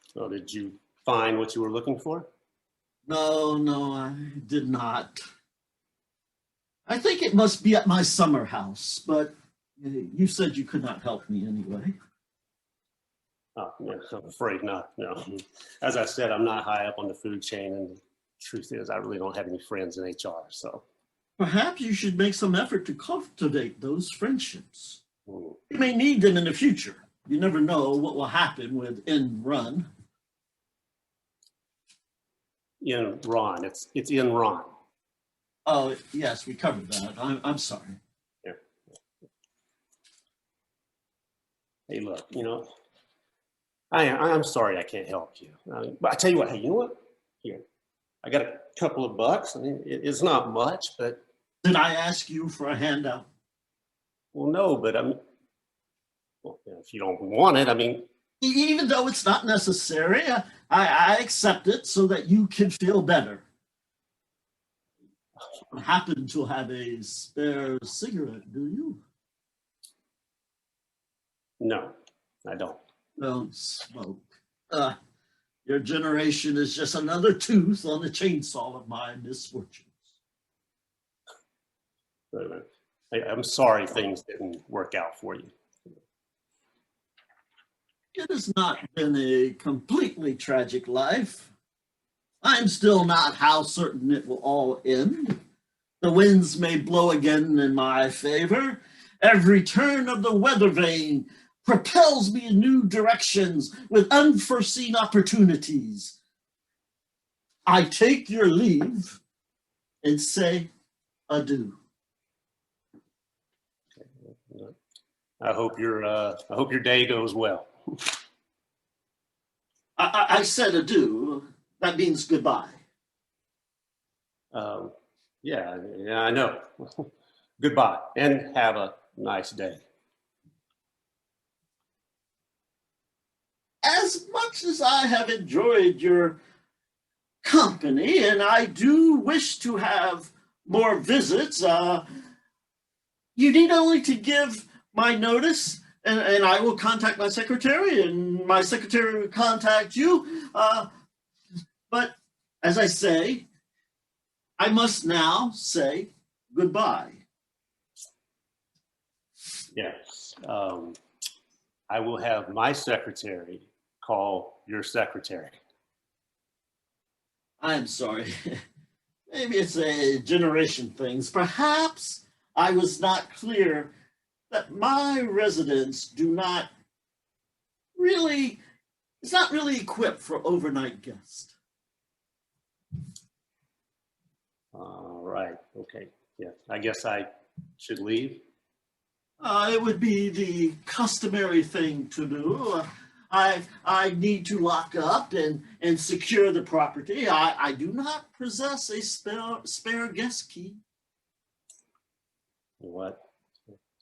So did you find what you were looking for? No, I did not. I think it must be at my summer house, but you said you could not help me anyway. Oh, no, I'm afraid not. No. As I said, I'm not high up on the food chain, and the truth is, I really don't have any friends in HR. So perhaps you should make some effort to cultivate those friendships. You may need them in the future. You never know what will happen with Enron. Enron. It's Enron. Oh, yes, we covered that. I'm sorry. Yeah. Hey, look, I'm sorry I can't help you. But I tell you what, hey, you know what? Here, I got a couple of bucks. I mean, it's not much, but. Did I ask you for a handout? Well, no, but if you don't want it, Even though it's not necessary, I accept it so that you can feel better. You don't happen to have a spare cigarette, do you? No, I don't. Don't smoke. Your generation is just another tooth on the chainsaw of my misfortunes. I'm sorry things didn't work out for you. It has not been a completely tragic life. I'm still not how certain it will all end. The winds may blow again in my favor. Every turn of the weather vane propels me in new directions with unforeseen opportunities. I take your leave and say adieu. I hope your day goes well. I said adieu. That means goodbye. Yeah, I know. Goodbye and have a nice day. As much as I have enjoyed your company, and I do wish to have more visits, you need only to give my notice, and I will contact my secretary, and my secretary will contact you. But as I say, I must now say goodbye. Yes. I will have my secretary call your secretary. I'm sorry. Maybe it's a generation thing. Perhaps I was not clear that my residents do not really, it's not really equipped for overnight guests. All right. Okay. Yeah. I guess I should leave. It would be the customary thing to do. I need to lock up and secure the property. I do not possess a spare guest key. What?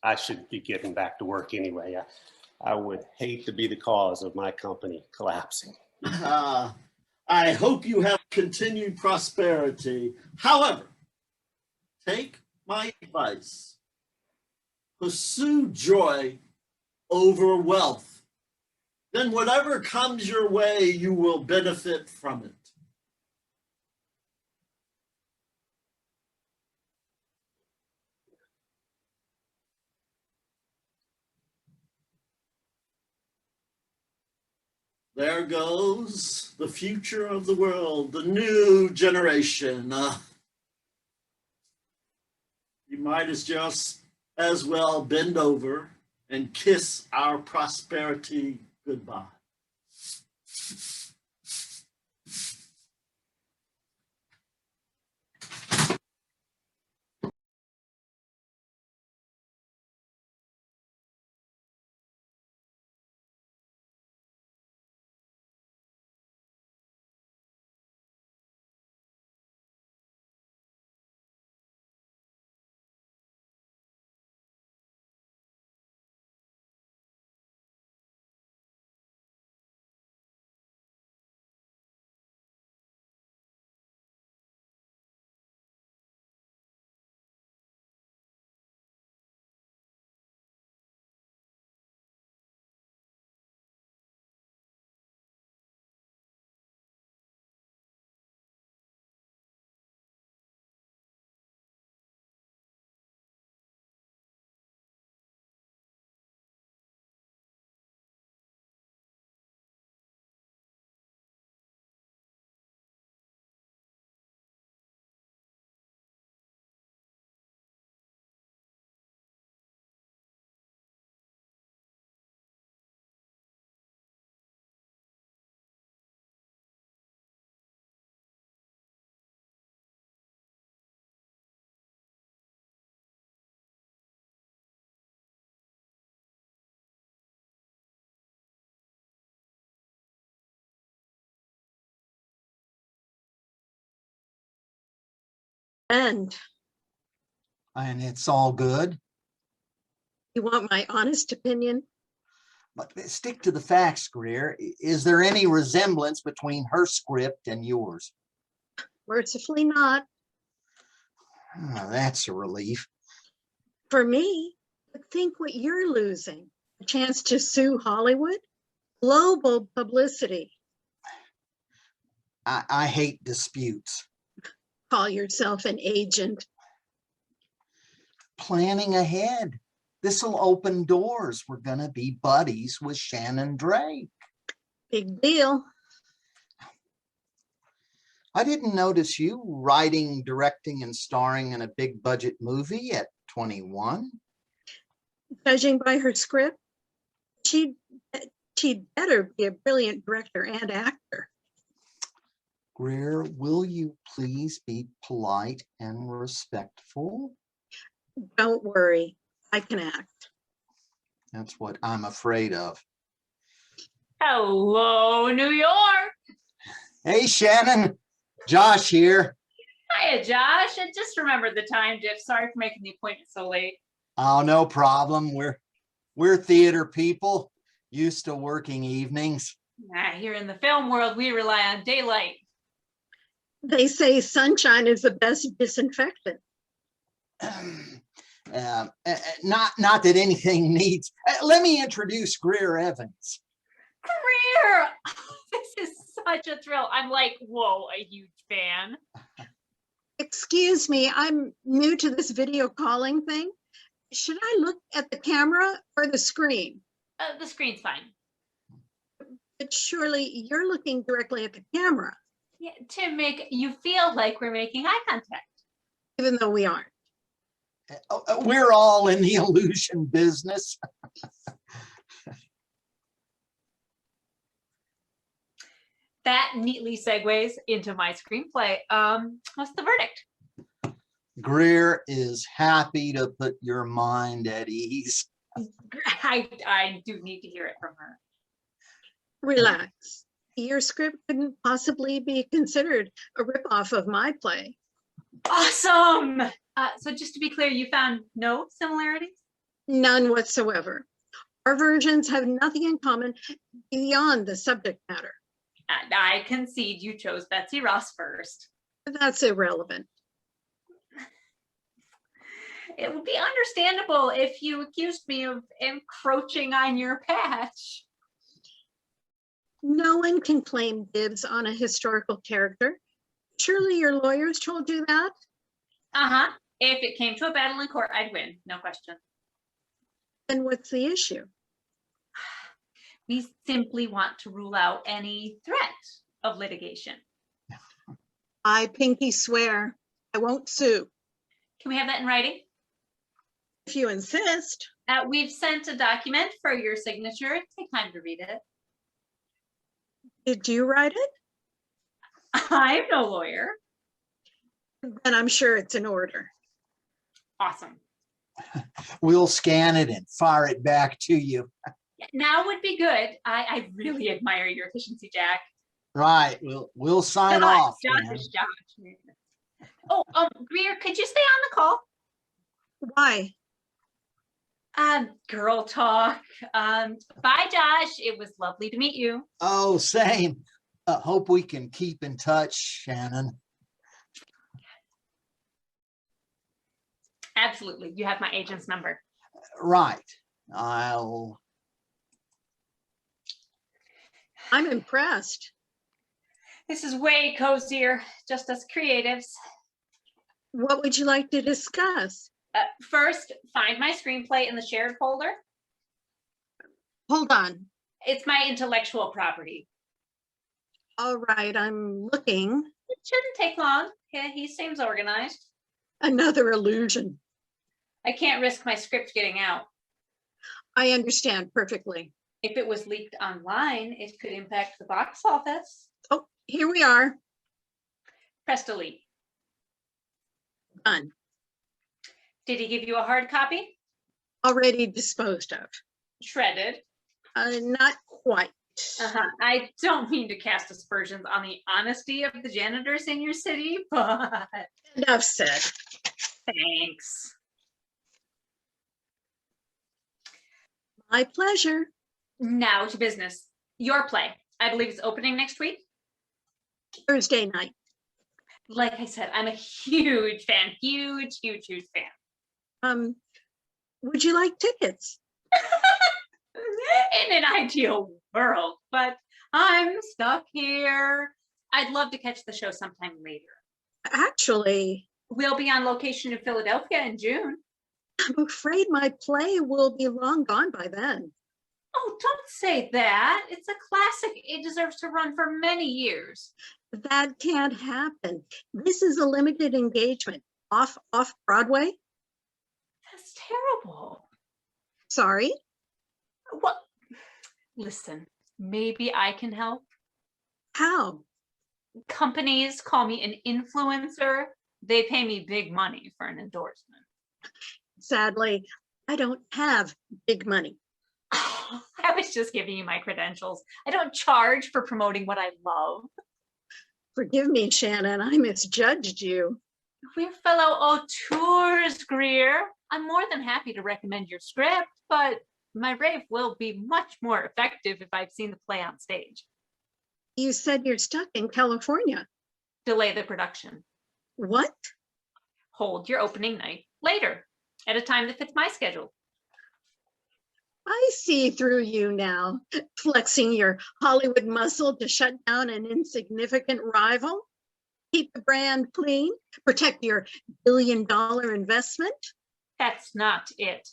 I should be getting back to work anyway. I would hate to be the cause of my company collapsing. I hope you have continued prosperity. However, take my advice. Pursue joy over wealth. Then whatever comes your way, you will benefit from it. There goes the future of the world, the new generation. You might as well bend over and kiss our prosperity goodbye. And it's all good. you want my honest opinion? But stick to the facts, Greer. Is there any resemblance between her script and yours? Mercifully not. Oh, that's a relief. For me, but think what you're losing. A chance to sue Hollywood? Global publicity. I hate disputes. Call yourself an agent. Planning ahead. This'll open doors. We're gonna be buddies with Shannon Drake. Big deal. I didn't notice you writing, directing, and starring in a big budget movie at 21. Judging by her script, she'd better be a brilliant director and actor. Greer, will you please be polite and respectful? Don't worry, I can act. That's what I'm afraid of. Hello, New York. Hey, Shannon. Josh here. Hiya, Josh. I just remembered the time diff. Sorry for making the appointment so late. Oh, no problem. We're theater people, used to working evenings. Here in the film world, we rely on daylight. They say sunshine is the best disinfectant. Not that anything needs. Let me introduce Greer Evans. Greer! This is such a thrill. I'm like, whoa, a huge fan. Excuse me, I'm new to this video calling thing. Should I look at the camera or the screen? The screen's fine. But surely you're looking directly at the camera. Yeah, to make you feel like we're making eye contact. Even though we aren't. We're all in the illusion business. That neatly segues into my screenplay. What's the verdict? Greer is happy to put your mind at ease. I do need to hear it from her. Relax. Your script couldn't possibly be considered a ripoff of my play. Awesome. So just to be clear, you found no similarities? None whatsoever. Our versions have nothing in common beyond the subject matter. And I concede you chose Betsy Ross first. That's irrelevant. It would be understandable if you accused me of encroaching on your patch. No one can claim dibs on a historical character. Surely your lawyers told you that? Uh-huh. If it came to a battle in court, I'd win, no question. Then what's the issue? We simply want to rule out any threat of litigation. I pinky swear I won't sue. Can we have that in writing? If you insist. We've sent a document for your signature. Take time to read it. Did you write it? I'm no lawyer. Then I'm sure it's in order. Awesome. We'll scan it and fire it back to you. Now would be good. I really admire your efficiency, Jack. Right. We'll sign off. Josh. Oh, Greer, could you stay on the call? Why? Girl talk. Bye, Josh. It was lovely to meet you. Oh, same. Hope we can keep in touch, Shannon. Absolutely. You have my agent's number. Right. I'm impressed. This is way cozier, just us creatives. What would you like to discuss? First, find my screenplay in the shared folder. Hold on. It's my intellectual property. All right, I'm looking. It shouldn't take long. Yeah, he seems organized. Another illusion. I can't risk my script getting out. I understand perfectly. If it was leaked online, it could impact the box office. Oh, here we are. Press delete. Done. Did he give you a hard copy? Already disposed of. Shredded? Not quite. I don't mean to cast aspersions on the honesty of the janitors in your city, but... Enough said. Thanks. My pleasure. Now to business. Your play. I believe it's opening next week? Thursday night. Like I said, I'm a huge fan. Huge fan. Would you like tickets? In an ideal world, but I'm stuck here. I'd love to catch the show sometime later. Actually, we'll be on location in Philadelphia in June. I'm afraid my play will be long gone by then. Oh, don't say that. It's a classic. It deserves to run for many years. That can't happen. This is a limited engagement. Off Broadway? That's terrible. Sorry? What? Listen, maybe I can help. How? Companies call me an influencer. They pay me big money for an endorsement. Sadly, I don't have big money. I was just giving you my credentials. I don't charge for promoting what I love. Forgive me, Shannon, I misjudged you. We're fellow auteurs, Greer. I'm more than happy to recommend your script, but my rave will be much more effective if I've seen the play on stage. You said you're stuck in California. Delay the production. What? Hold your opening night later, at a time that fits my schedule. I see through you now, flexing your Hollywood muscle to shut down an insignificant rival. Keep the brand clean, protect your billion-dollar investment. That's not it.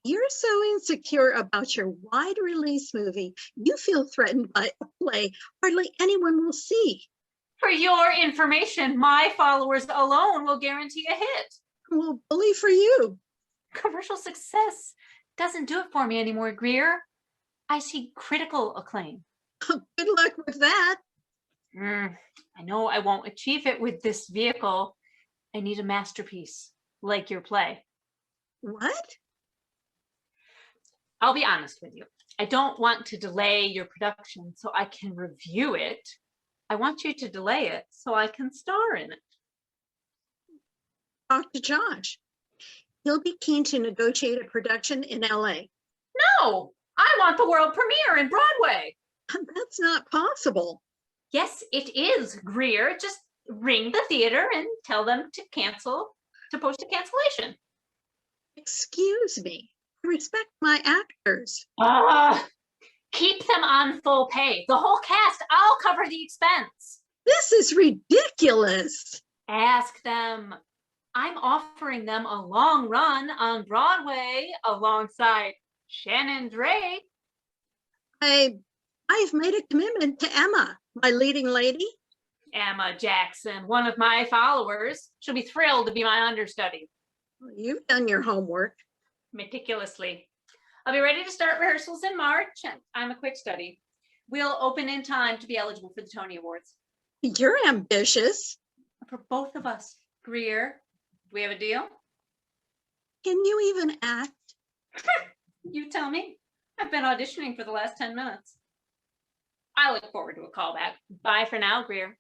You're so insecure about your wide release movie, you feel threatened by a play hardly anyone will see. For your information, my followers alone will guarantee a hit. Well, bully for you. Commercial success doesn't do it for me anymore, Greer. I see critical acclaim. Good luck with that. I know I won't achieve it with this vehicle. I need a masterpiece, like your play. What? I'll be honest with you. I don't want to delay your production so I can review it. I want you to delay it so I can star in it. Talk to Josh. He'll be keen to negotiate a production in LA. No, I want the world premiere in Broadway. That's not possible. Yes, it is, Greer. Just ring the theater and tell them to cancel, to post a cancellation. Excuse me. I respect my actors. Keep them on full pay. The whole cast, I'll cover the expense. This is ridiculous. Ask them. I'm offering them a long run on Broadway alongside Shannon Drake. I've made a commitment to Emma, my leading lady. Emma Jackson, one of my followers. She'll be thrilled to be my understudy. You've done your homework. Meticulously. I'll be ready to start rehearsals in March. I'm a quick study. We'll open in time to be eligible for the Tony Awards. You're ambitious. For both of us. Greer, do we have a deal? Can you even act? You tell me. I've been auditioning for the last 10 minutes. I look forward to a callback. Bye for now, Greer.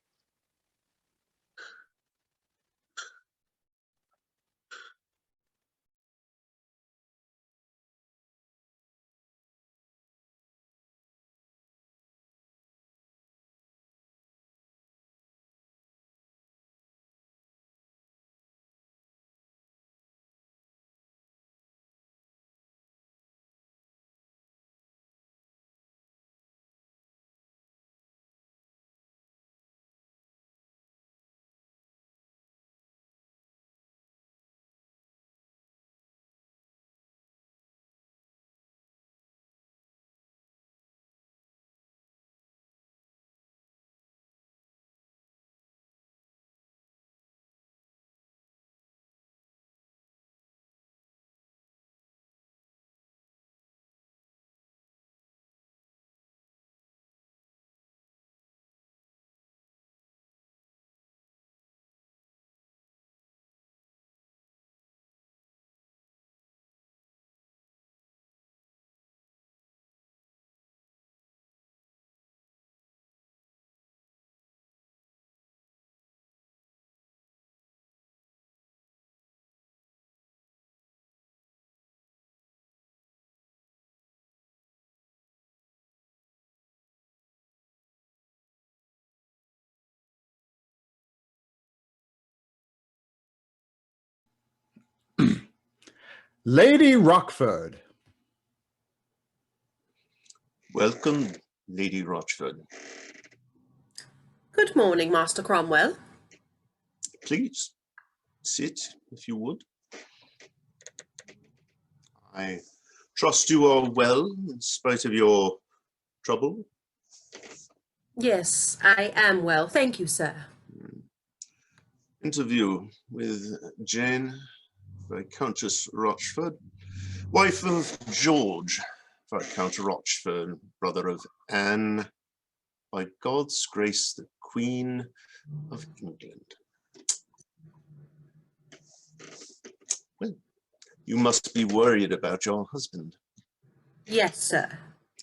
Lady Rockford. Welcome, Lady Rochford. Good morning, Master Cromwell. Please sit, if you would. I Trust you are well in spite of your trouble. Yes, I am well. Thank you, sir. Interview with Jane, Viscountess Rochford, wife of George, Viscount Rochford, brother of Anne, by God's grace, the Queen of England. Well, you must be worried about your husband. Yes, sir.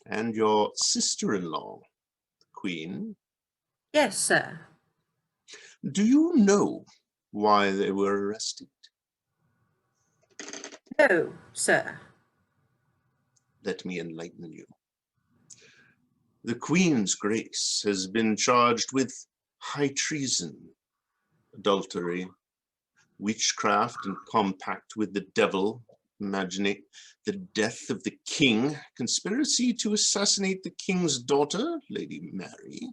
And your sister-in-law, the Queen. Yes, sir. Do you know why they were arrested? No, sir. Let me enlighten you. The Queen's Grace has been charged with high treason, adultery, witchcraft and compact with the devil, imagining the death of the king, conspiracy to assassinate the king's daughter, Lady Mary,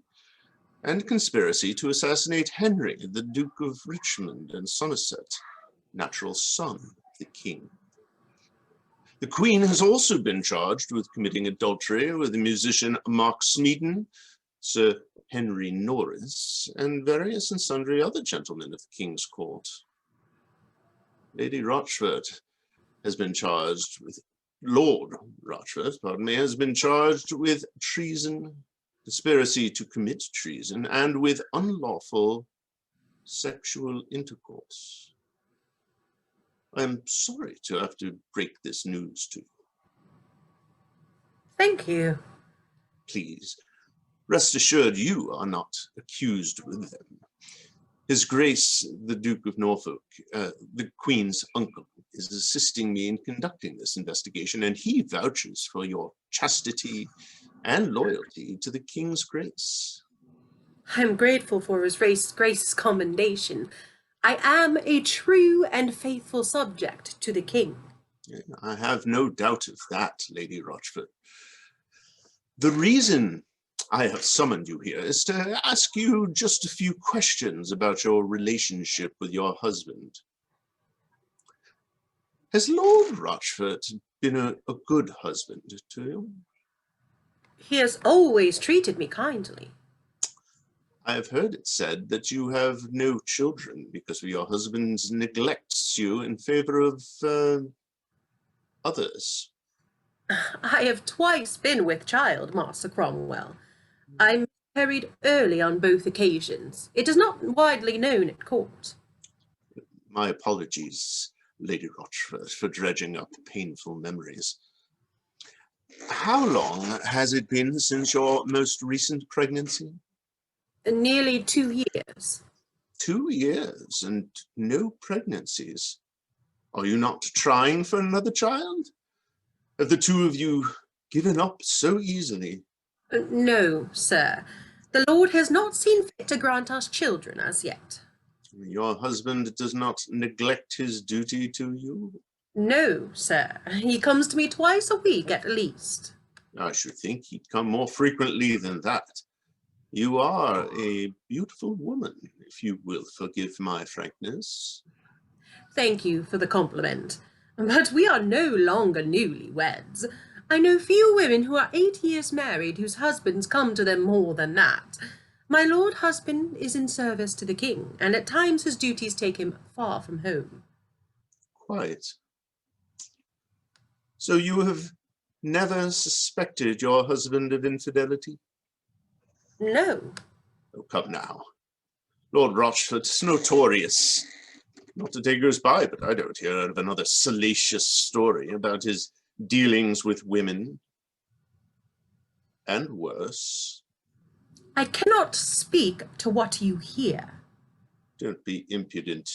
and conspiracy to assassinate Henry, the Duke of Richmond and Somerset, natural son of the king. The Queen has also been charged with committing adultery with the musician Mark Smeaton, Sir Henry Norris, and various and sundry other gentlemen of the King's Court. Lady Rochford has been charged with, Lord Rochford, pardon me, has been charged with treason, conspiracy to commit treason, and with unlawful sexual intercourse. I am sorry to have to break this news to you. Thank you. Please, rest assured you are not accused with them. His Grace, the Duke of Norfolk, the Queen's uncle, is assisting me in conducting this investigation, and he vouches for your chastity and loyalty to the King's Grace. I am grateful for His Grace's commendation. I am a true and faithful subject to the King. I have no doubt of that, Lady Rochford. The reason I have summoned you here is to ask you just a few questions about your relationship with your husband. Has Lord Rochford been a good husband to you? He has always treated me kindly. I have heard it said that you have no children because your husband neglects you in favor of others. I have twice been with child, Master Cromwell. I married early on both occasions. It is not widely known at court. My apologies, Lady Rochford, for dredging up painful memories. How long has it been since your most recent pregnancy? Nearly 2 years. 2 years and no pregnancies. Are you not trying for another child? Have the two of you given up so easily? No, sir. The Lord has not seen fit to grant us children as yet. Your husband does not neglect his duty to you? No, sir. He comes to me twice a week at least. I should think he'd come more frequently than that. You are a beautiful woman, if you will forgive my frankness. Thank you for the compliment. But we are no longer newlyweds. I know few women who are 8 years married whose husbands come to them more than that. My lord husband is in service to the king, and at times his duties take him far from home. Quite. So you have never suspected your husband of infidelity? No. Oh, come now. Lord Rochford's notorious. Not to take yours by, but I don't hear of another salacious story about his dealings with women. And worse. I cannot speak to what you hear. Don't be impudent.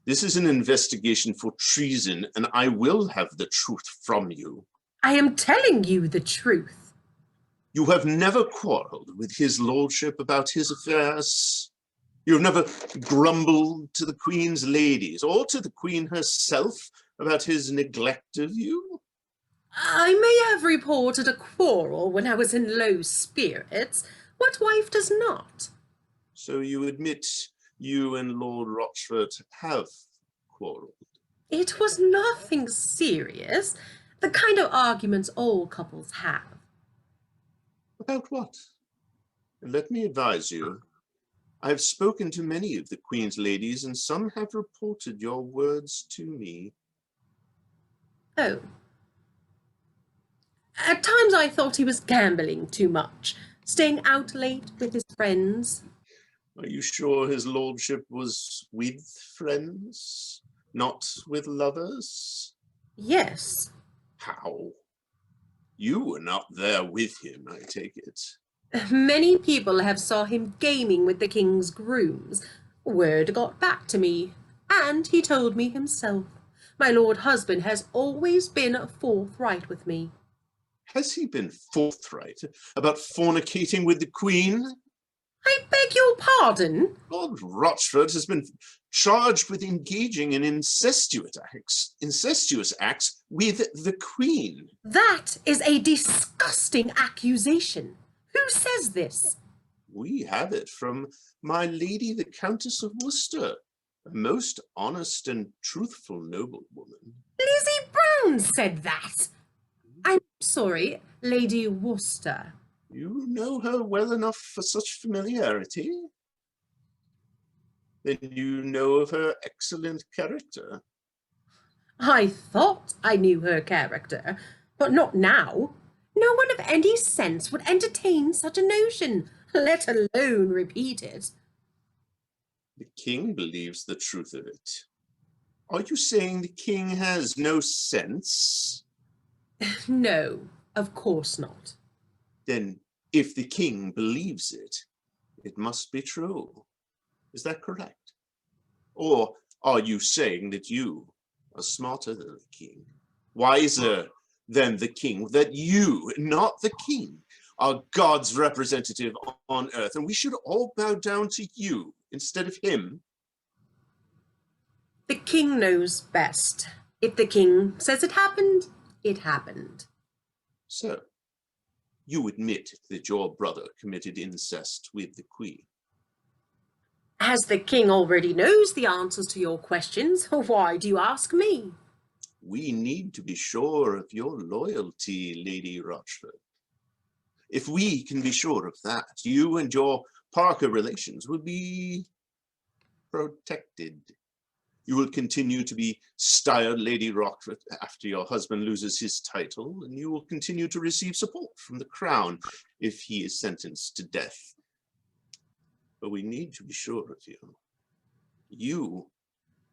This is an investigation for treason, and I will have the truth from you. I am telling you the truth. You have never quarreled with his lordship about his affairs. You have never grumbled to the Queen's ladies or to the Queen herself about his neglect of you. I may have reported a quarrel when I was in low spirits. What wife does not? So you admit you and Lord Rochford have quarreled? It was nothing serious. The kind of arguments all couples have. About what? And let me advise you, I've spoken to many of the Queen's ladies, and some have reported your words to me. Oh. At times I thought he was gambling too much, staying out late with his friends. Are you sure his lordship was with friends, not with lovers? Yes. How? You were not there with him, I take it. Many people have saw him gaming with the king's grooms. Word got back to me, and he told me himself. My lord husband has always been forthright with me. Has he been forthright about fornicating with the Queen? I beg your pardon? Lord Rochford has been charged with engaging in incestuous acts with the Queen. That is a disgusting accusation. Who says this? We have it from my lady, the Countess of Worcester, a most honest and truthful noblewoman. Lizzie Brown said that. I'm sorry, Lady Worcester. You know her well enough for such familiarity? Then you know of her excellent character. I thought I knew her character, but not now. No one of any sense would entertain such a notion, let alone repeat it. The king believes the truth of it. Are you saying the king has no sense? No, of course not. Then, if the king believes it, it must be true. Is that correct? Or are you saying that you are smarter than the king, wiser than the king, that you, not the king, are God's representative on earth, and we should all bow down to you instead of him? The king knows best. If the king says it happened, it happened. So, you admit that your brother committed incest with the Queen? As the king already knows the answers to your questions, why do you ask me? We need to be sure of your loyalty, Lady Rochford. If we can be sure of that, you and your Parker relations will be protected. You will continue to be styled Lady Rochford after your husband loses his title, and you will continue to receive support from the crown if he is sentenced to death. But we need to be sure of you. You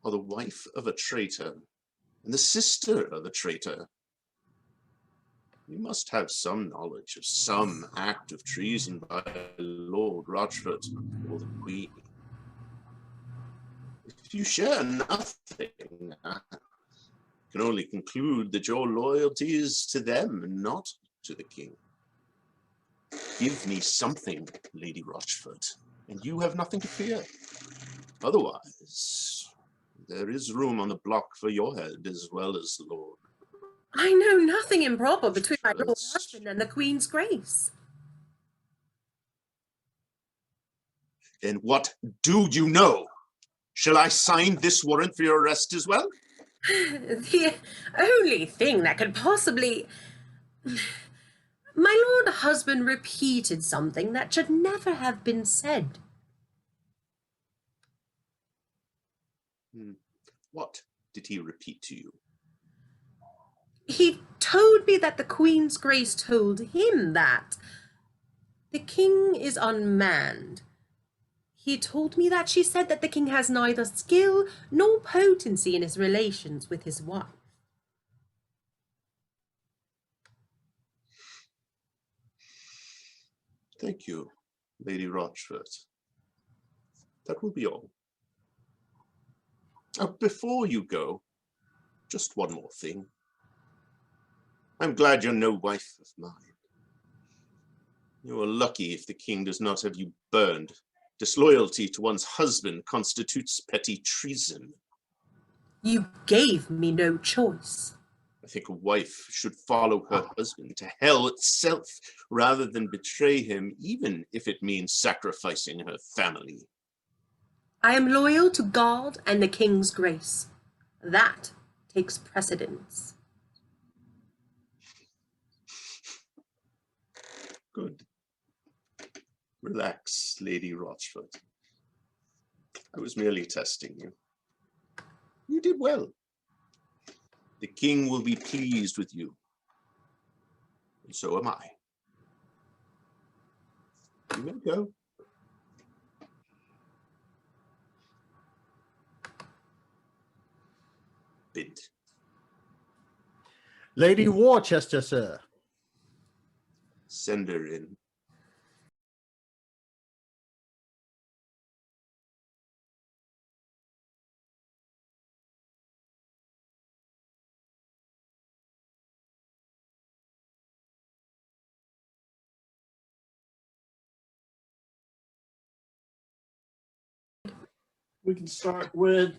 are the wife of a traitor and the sister of a traitor. You must have some knowledge of some act of treason by Lord Rochford or the Queen. If you share nothing, I can only conclude that your loyalty is to them and not to the king. Give me something, Lady Rochford, and you have nothing to fear. Otherwise, there is room on the block for your head as well as the Lord. I know nothing improper between my lord husband and the Queen's grace. Then what do you know? Shall I sign this warrant for your arrest as well? The only thing that could possibly... My lord husband repeated something that should never have been said. What did he repeat to you? He told me that the Queen's grace told him that the king is unmanned. He told me that she said that the king has neither skill nor potency in his relations with his wife. Thank you, Lady Rochford. That will be all. Before you go, just one more thing. I'm glad you're no wife of mine. You are lucky if the king does not have you burned. Disloyalty to one's husband constitutes petty treason. You gave me no choice. I think a wife should follow her husband to hell itself rather than betray him, even if it means sacrificing her family. I am loyal to God and the king's grace. That takes precedence. Good. Relax, Lady Rochford. I was merely testing you. You did well. The king will be pleased with you. And so am I. You may go. Bid. Lady Worcester, sir. Send her in. We can start with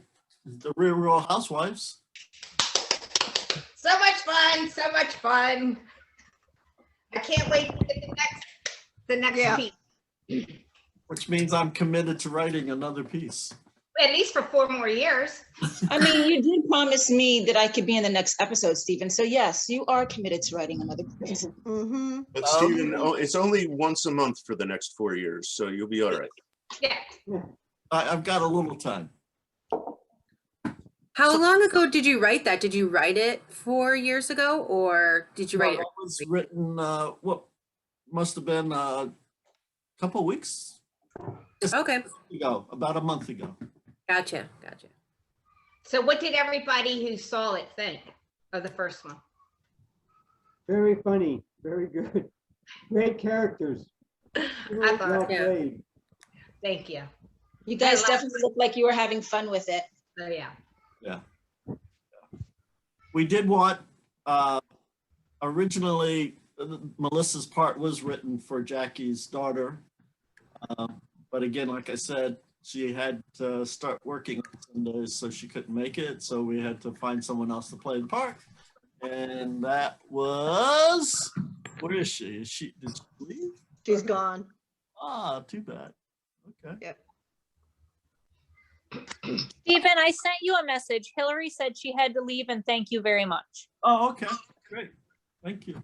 the Real Housewives. So much fun, so much fun. I can't wait to get the next piece. Which means I'm committed to writing another piece. At least for 4 more years. I mean, you did promise me that I could be in the next episode, Stephen. So yes, you are committed to writing another piece. But Stephen, it's only once a month for the next 4 years, so you'll be all right. Yeah. I've got a little time. How long ago did you write that? Did you write it 4 years ago, or did you write it? It was written, what must have been a couple of weeks Okay. ago, about a month ago. Gotcha. So what did everybody who saw it think of the first one? Very funny, very good. Great characters. I Well thought, played. thank you. You guys I love definitely look like you were having fun with it. So yeah. Yeah. We did want, originally, Melissa's part was written for Jackie's daughter. But again, like I said, she had to start working on Sundays, so she couldn't make it. So we had to find someone else to play the part. And that was, where is she? Did she leave? She's gone. Ah, too bad. Okay. Yep. Stephen, I sent you a message. Hillary said she had to leave and thank you very much. Oh, okay, great. Thank you.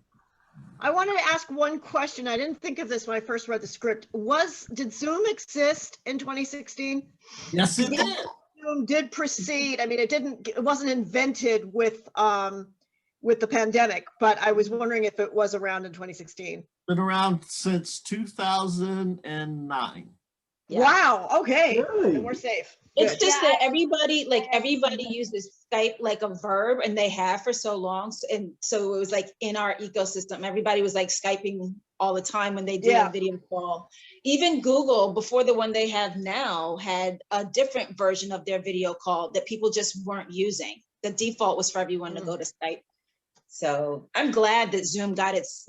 I wanted to ask one question. I didn't think of this when I first read the script. Did Zoom exist in 2016? Yes, it did. Zoom did precede. I mean, it wasn't invented with the pandemic, but I was wondering if it was around in 2016. Been around since 2009. Yeah. Wow. Okay. Really? Then we're safe. It's Good. just that everybody uses Skype like a verb, and they have for so long. And so it was like in our ecosystem, everybody was like Skyping all the time when they did a video call. Even Google, before the one they have now, had a different version of their video call that people just weren't using. The default was for everyone to go to Skype. So I'm glad that Zoom got its,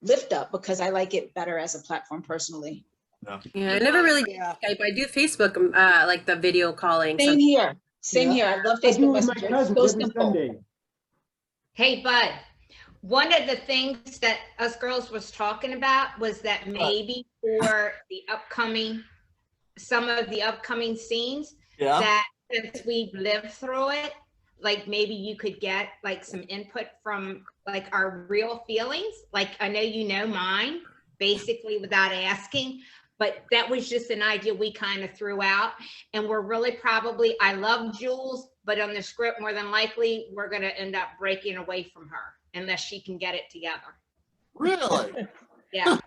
lift up, because I like it better as a platform personally. Yeah, I never really did Skype. I do Facebook, like the video calling. Same here. Same here. I love Facebook Messenger. It's so simple. Hey, Bud, one of the things that us girls was talking about was that maybe for some of the upcoming scenes, that since we've lived through it, like maybe you could get like some input from like our real feelings. Like I know you know mine, basically without asking. But that was just an idea we kind of threw out. And we're really I love Jules, but on the script, more than likely, we're going to end up breaking away from her unless she can get it together. Really? Yeah.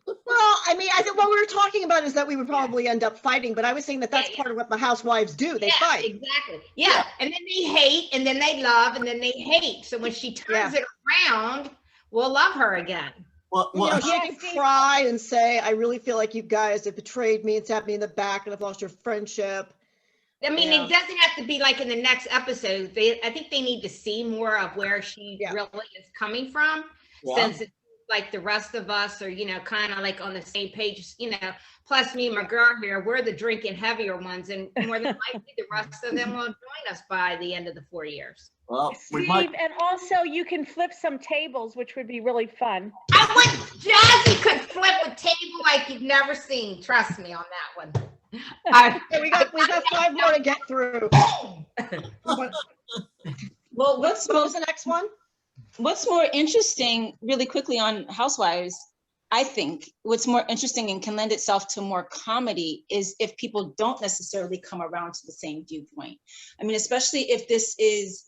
Well, I mean, I think what we were talking about is that we would probably end up fighting, but I was saying that that's part of what the housewives do. They fight. Exactly. Yeah. And then they hate, and then they love, and then they hate. So when she turns it around, we'll love her again. She can cry and say, I really feel like you guys have betrayed me and stabbed me in the back and I've lost your friendship. I mean, it doesn't have to be like in the next episode. I think they need to see more of where she really is coming from, since it's like the rest of us are, kind of like on the same page, plus me and my girl here, we're the drinking heavier ones, and more than likely the rest of them will join us by the end of the 4 years. Well, Steve, and also you can flip some tables, which would be really fun. Jazzy could flip a table like you've never seen. Trust me on that one. We got 5 more to get through. Well, what was the next one? what's more interesting, really quickly on Housewives, I think what's more interesting and can lend itself to more comedy is if people don't necessarily come around to the same viewpoint. I mean, especially if this is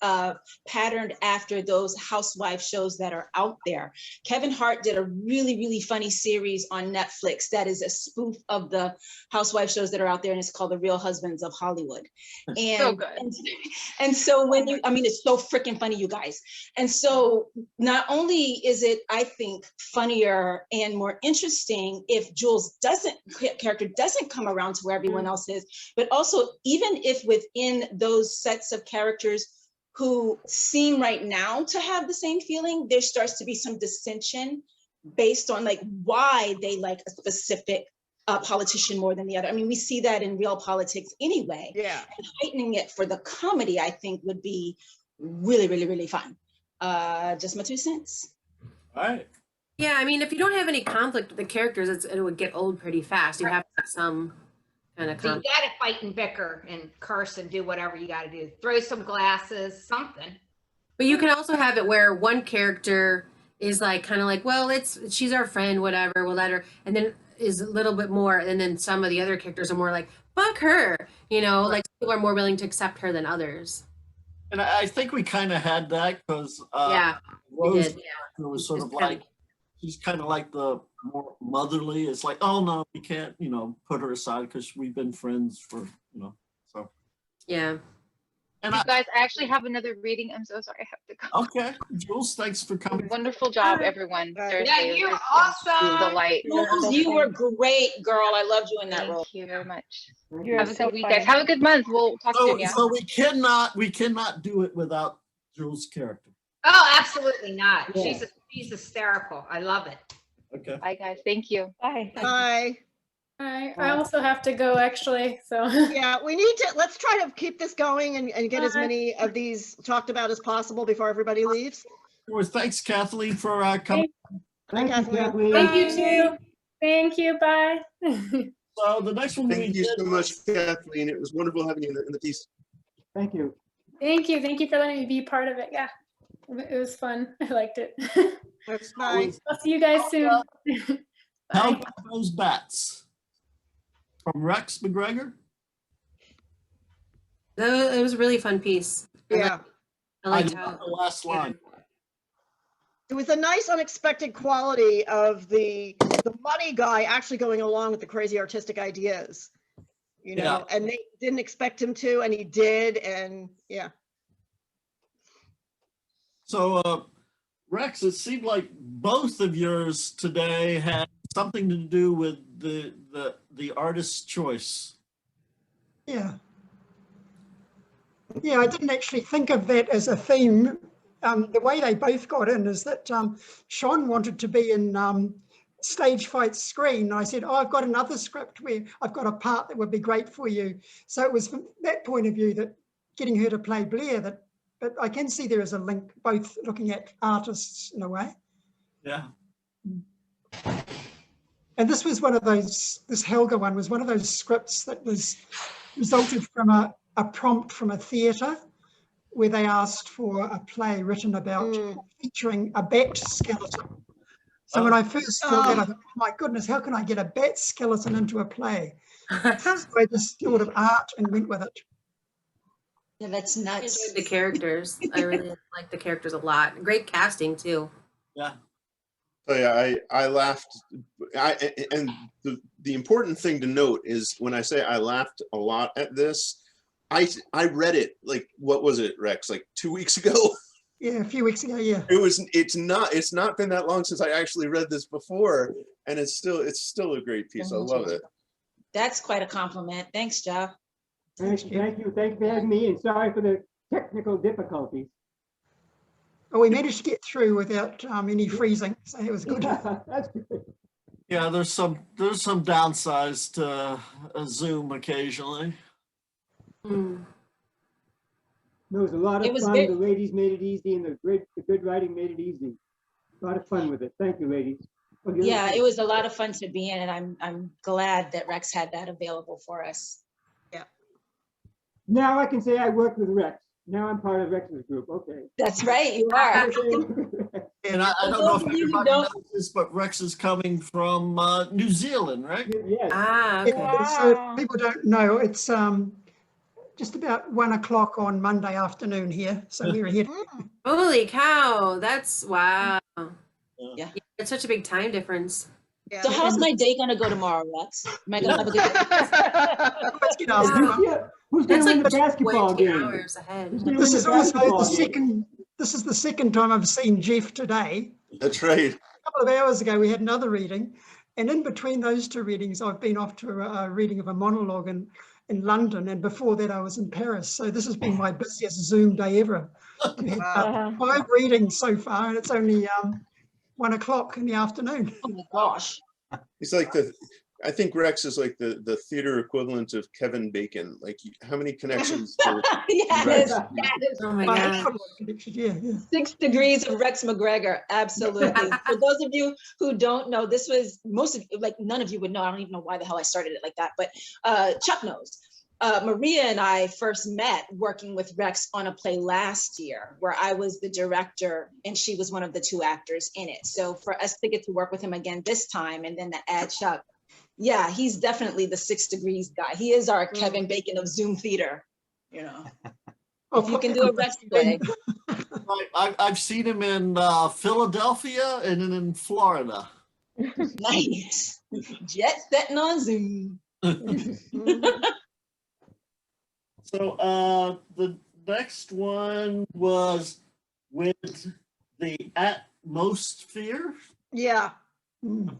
patterned after those housewife shows that are out there. Kevin Hart did a really, really funny series on Netflix that is a spoof of the housewife shows that are out there, and it's called The Real Husbands of Hollywood. And, So good. and so when you, I mean, it's so freaking funny, you guys. And so not only is it, I think, funnier and more interesting if Jules' character doesn't come around to where everyone else is, but also even if within those sets of characters who seem right now to have the same feeling, there starts to be some dissension based on like why they like a specific politician more than the other. I mean, we see that in real politics anyway. Yeah. And heightening it for the comedy, I think, would be really, really, really fun. Just my 2 cents. All right. Yeah, I mean, if you don't have any conflict with the characters, it would get old pretty fast. You have to have some kind of So you conflict. gotta fight and bicker and curse and do whatever you gotta do. Throw some glasses, something. But you can also have it where one character is like kind of like, well, she's our friend, whatever, we'll let her, and then is a little bit more, and then some of the other characters are more like, fuck her, like people are more willing to accept her than others. And I think we kind of had that because Yeah, we Rose did, yeah. character was sort Just of kinda- like, she's kind of like the more motherly. It's like, oh no, we can't, put her aside because we've been friends for, so. Yeah. And You guys, I actually have another reading. I'm so sorry I have to go. Okay, Jules, thanks for coming. Wonderful job, everyone. Seriously, Yeah, it you're was awesome. a delight. Jules, you were great, girl. I loved you in that role. Thank you very much. You're Have a so good week, funny. guys. Have a good month. We'll talk soon, yeah. So we cannot do it without Jules' character. Oh, absolutely not. Yeah. She's hysterical. I love it. Okay. Bye, guys. Thank you. Bye. Bye. I also have to go actually, so. Yeah, let's try to keep this going and get as Bye. many of these talked about as possible before everybody leaves. Well, thanks, Kathleen, for coming. Thank you, Kathleen. Kathleen. Thank you too. Thank you, bye. So the next one we Thank you did so much, Kathleen. It was wonderful having you in the piece. Thank you. Thank you for letting me be part of it, yeah. It was fun, I liked it. That's nice. I'll see you guys soon. How About Those Bats from Rex McGregor. It was a really fun piece. Yeah. I I liked love the how, last line. It was a nice unexpected quality of the money guy actually going along with the crazy artistic ideas, Yeah. and they didn't expect him to, and he did, and yeah. So, Rex, it seemed like both of yours today had something to do with the artist's choice. Yeah. Yeah, I didn't actually think of that as a theme. The way they both got in is that Sean wanted to be in Stage Fight Screen. I said, oh, I've got another script where I've got a part that would be great for you. So it was from that point of view that getting her to play Blair, but I can see there is a link, both looking at artists in a way. Yeah. And this was one of those, this Helga one was one of those scripts that was resulted from a prompt from a theatre where they asked for a play written about featuring a bat skeleton. So when I first saw that, I thought, oh my goodness, how can I get a bat skeleton into a play? So I just thought of art and went with it. Yeah, that's I nuts. enjoyed the characters. I really liked the characters a lot. Great casting too. Yeah. So yeah, I laughed. And the important thing to note is when I say I laughed a lot at this, I read it like, what was it, Rex? Like 2 weeks ago? Yeah, a few weeks ago, yeah. It's not been that long since I actually read this before, and it's still a great piece. I love it. That's quite a compliment. Thanks, Ja. Thank you. Thanks for having me, and sorry for the technical difficulties. But we managed to get through without any freezing, so it was good. That's good. Yeah, there's some downsides to Zoom occasionally. Mm. There was a lot It of was fun. very- The ladies made it easy, and the good writing made it easy. A lot of fun with it. Thank you, ladies. Okay, Yeah, let's- it was a lot of fun to be in, and I'm glad that Rex had that available for us. Now I can say I worked with Rex. Now I'm part of Rex's group. Okay. That's right, you are. Okay. And I For don't know those if of you who everybody don't- knows this, but Rex is coming from New Zealand, right? Yes. Ah, Yeah, okay. so people don't know, it's just about 1 o'clock on Monday afternoon here, so we're here. Holy cow, that's wow. Yeah. It's such a big time difference. So how's my day gonna go tomorrow, Rex? Am I gonna have a good day? Let's get asked about. Who's gonna That's win like the basketball 20 game? hours ahead. Who's gonna This win is the also basketball the game? second, this is the second time I've seen Jeff today. That's right. A couple of hours ago, we had another reading. And in between those two readings, I've been off to a reading of a monologue in London. And before that, I was in Paris. So this has been my busiest Zoom day ever. We had, 5 readings so far, and it's only 1 o'clock in the afternoon. Oh my gosh. He's like I think Rex is like the theater equivalent of Kevin Bacon. Like, how many connections? Yes, Rex? that is Oh my right. God. Yeah, yeah. 6 degrees of Rex McGregor. Absolutely. For those of you who don't know, this was most of like none of you would know. I don't even know why the hell I started it like that, but Chuck knows. Maria and I first met working with Rex on a play last year where I was the director and she was one of the 2 actors in it. So for us to get to work with him again this time and then to add Chuck, yeah, he's definitely the 6 degrees guy. He is our Kevin Bacon of Zoom theater, you know. If you can do a Rex play. I've seen him in Philadelphia and then in Florida. Nice. Jet setting on Zoom. So the next one was with the atmosphere. Yeah, Within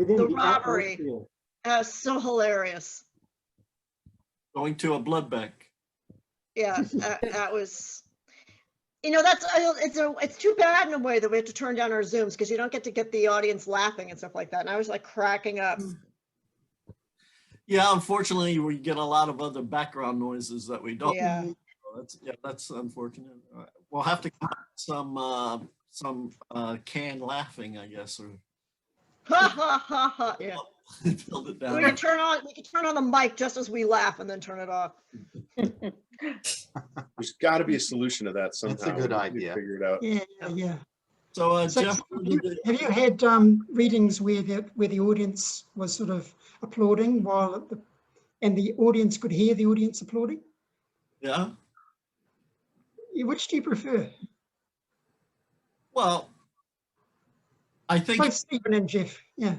the the robbery. atmosphere. So hilarious. Going to a blood bank. Yeah, that was, you know, it's too bad in a way that we have to turn down our Zooms because you don't get the audience laughing and stuff like that. And I was like cracking up. Yeah, unfortunately, we get a lot of other background noises that we don't. Yeah. That's unfortunate. We'll have to come up with some canned laughing, I guess, or Ha ha ha ha. Yeah. build it down. We can turn on the mic just as we laugh and then turn it off. There's got to be a solution to that somehow. That's a good We idea. Figure it out. Yeah, yeah. So, So Jeff, have you had readings where the audience was sort of applauding and the audience could hear the audience applauding? yeah. Which do you prefer? Well, I think Both Stephen and Jeff. Yeah.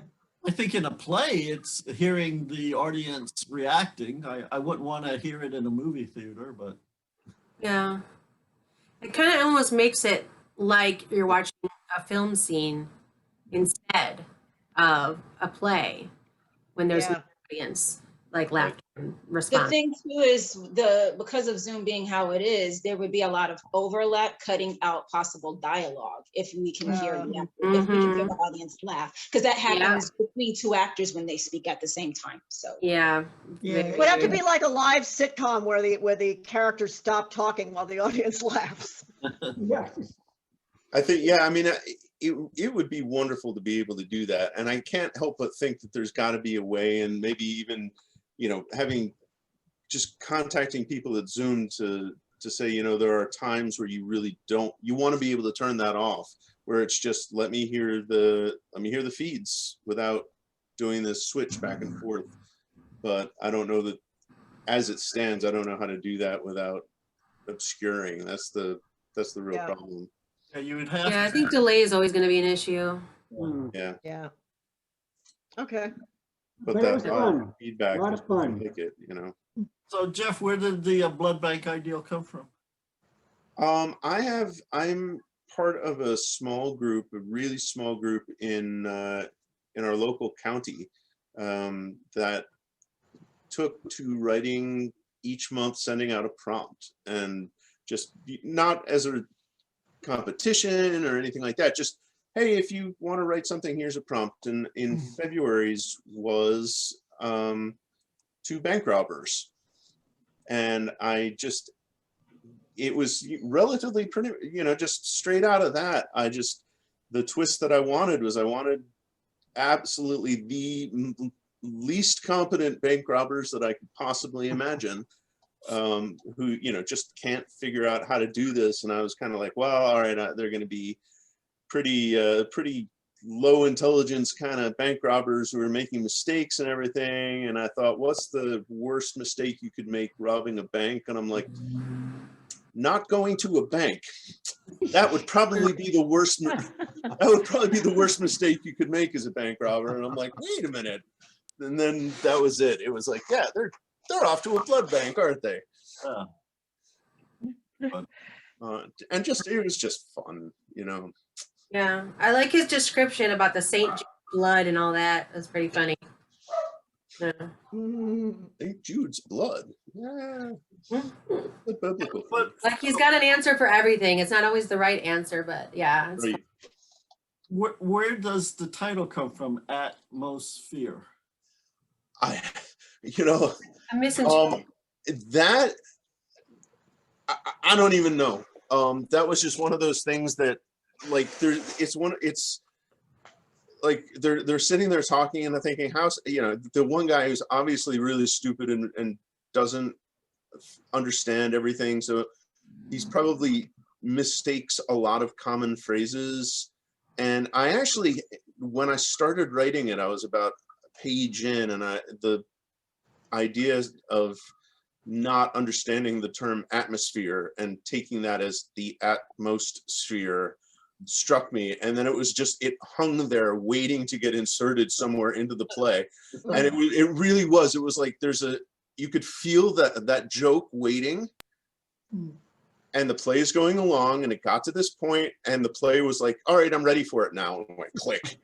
I think in a play, it's hearing the audience reacting. I wouldn't want to hear it in a movie theater, but Yeah. It kind of almost makes it like you're watching a film scene instead of a play when there's no audience, like laughter and The response. thing too is because of Zoom being how it is, there would be a lot of overlap cutting out possible dialogue if we can hear the actor, if we can hear the audience laugh, because that happens between 2 actors when they speak at the same time. So Yeah. Yeah. Would have to be like a live sitcom where the characters stop talking while the audience laughs. Yeah. I think, yeah, I mean, it would be wonderful to be able to do that. And I can't help but think that there's got to be a way, and maybe even, you know, just contacting people at Zoom to say, you know, there are times where you really you want to be able to turn that off, where it's just, let me hear the feeds without doing this switch back and forth. But I don't know that, as it stands, I don't know how to do that without obscuring. That's the real problem. yeah, you would have. Yeah, I think delay is always going to be an issue. Yeah. Yeah. Okay. But But it was that fun. feedback A lot was of fun. what make it, you know. So, Jeff, where did the blood bank ideal come from? I'm part of a small group, a really small group in our local county that took to writing each month, sending out a prompt, and just not as a competition or anything like that. Just, hey, if you want to write something, here's a prompt. And in February's was 2 bank robbers. And it was relatively pretty, you know, just straight out of that. The twist that I wanted absolutely the least competent bank robbers that I could possibly imagine, who, you know, just can't figure out how to do this. And I was kind of like, well, all right, they're going to be pretty low intelligence kind of bank robbers who were making mistakes and everything. And I thought, what's the worst mistake you could make robbing a bank? And I'm like, not going to a bank. That would probably be the worst. That would probably be the worst mistake you could make as a bank robber. And I'm like, wait a minute. And then that was it. It was like, yeah, they're off to a blood bank, aren't they? And just it was just fun, you know. Yeah, I like his description about the St. Jude's blood and all that. That's pretty funny. Yeah. St. Jude's blood. Yeah. The biblical thing. Like he's got an answer for everything. It's not always the right answer, but yeah. It's Right. Where does the title come from? Atmosphere. I'm missing. That I don't even know. That was just one of those things that, like, it's like they're sitting there talking and they're thinking, the one guy who's obviously really stupid and doesn't understand everything, so he's probably mistakes a lot of common phrases. And I actually, when I started writing it, I was about a page in, and the idea of not understanding the term atmosphere and taking that as the atmosphere struck me. And then it hung there waiting to get inserted somewhere into the play. And it really was, it was like you could feel that joke waiting, and the play is going along, and it got to this point, and the play was like, all right, I'm ready for it now. And went click.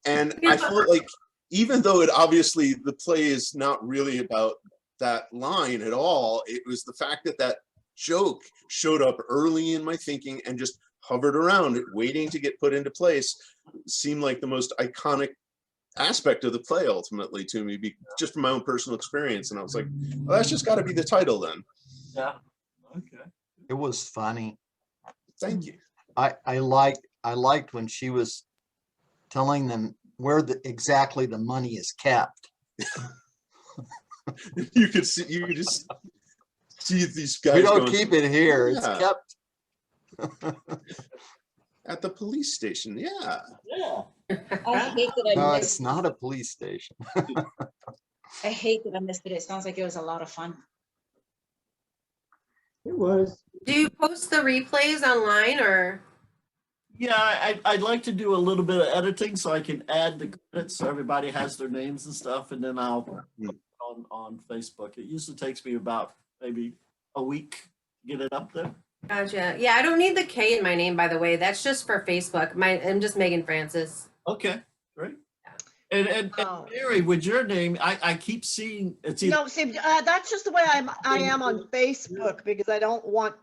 And I felt like, even though obviously the play is not really about that line at all, it was the fact that joke showed up early in my thinking and just hovered around it, waiting to get put into place. It seemed like the most iconic aspect of the play ultimately to me, just from my own personal experience. And I was like, well, that's just got to be the title then. Yeah. Okay. It was funny. Thank you. I liked when she was telling them where exactly the money is kept. You could see these guys. We don't keep it here. Yeah. It's kept at the police station. Yeah. Yeah. I hate that I No, missed. it's not a police station. I hate that I missed it. It sounds like it was a lot of fun. It was. Do you post the replays online or? Yeah, I'd like to do a little bit of editing so I can add the credits so everybody has their names and stuff, and then I'll put it on Facebook. It usually takes me about maybe a week to get it up there. Gotcha. Yeah, I don't need the K in my name, by the way. That's just for Facebook. I'm just Megan Francis. Okay, great. And Mary, with your name, I keep seeing it's either. No, see, that's just the way I am on Facebook, because I don't want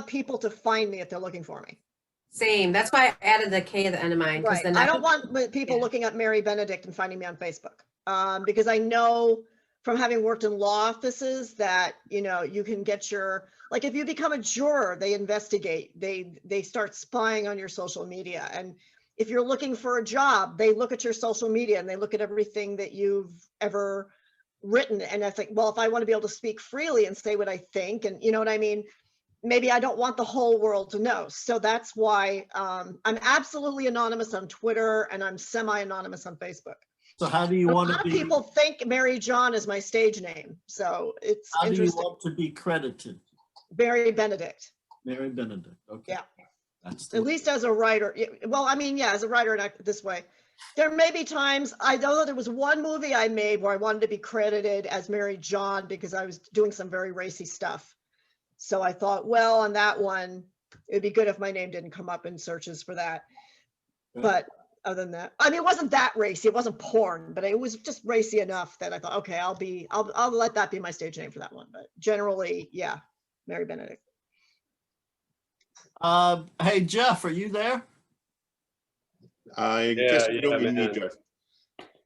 people to find me if they're looking for me. Same. That's why I added the K at the end of mine. Right. I don't want people looking at Mary Benedict and finding me on Facebook, because I know from having worked in law offices that, you can get like if you become a juror, they investigate, they start spying on your social media. And if you're looking for a job, they look at your social media and they look at everything that you've ever written. And I think, well, if I want to be able to speak freely and say what I think, and you know what I mean, maybe I don't want the whole world to know. So that's why I'm absolutely anonymous on Twitter, and I'm semi-anonymous on Facebook. So how do you want to be? A lot of people think Mary John is my stage name, so it's How do you interesting. want to be credited? Mary Benedict. Mary Benedict. Okay. Yeah. That's At least as a writer. Well, I mean, yeah, as a writer, and this way. There may be times, I know that there was one movie I made where I wanted to be credited as Mary John because I was doing some very racy stuff. So I thought, well, on that one, it'd be good if my name didn't come up in searches for that. But other than that, I mean, it wasn't that racy. It wasn't porn, but it was just racy enough that I thought, okay, I'll let that be my stage name for that one. But generally, yeah, Mary Benedict. Hey, Jeff, are you there? I guess we don't even need Jeff.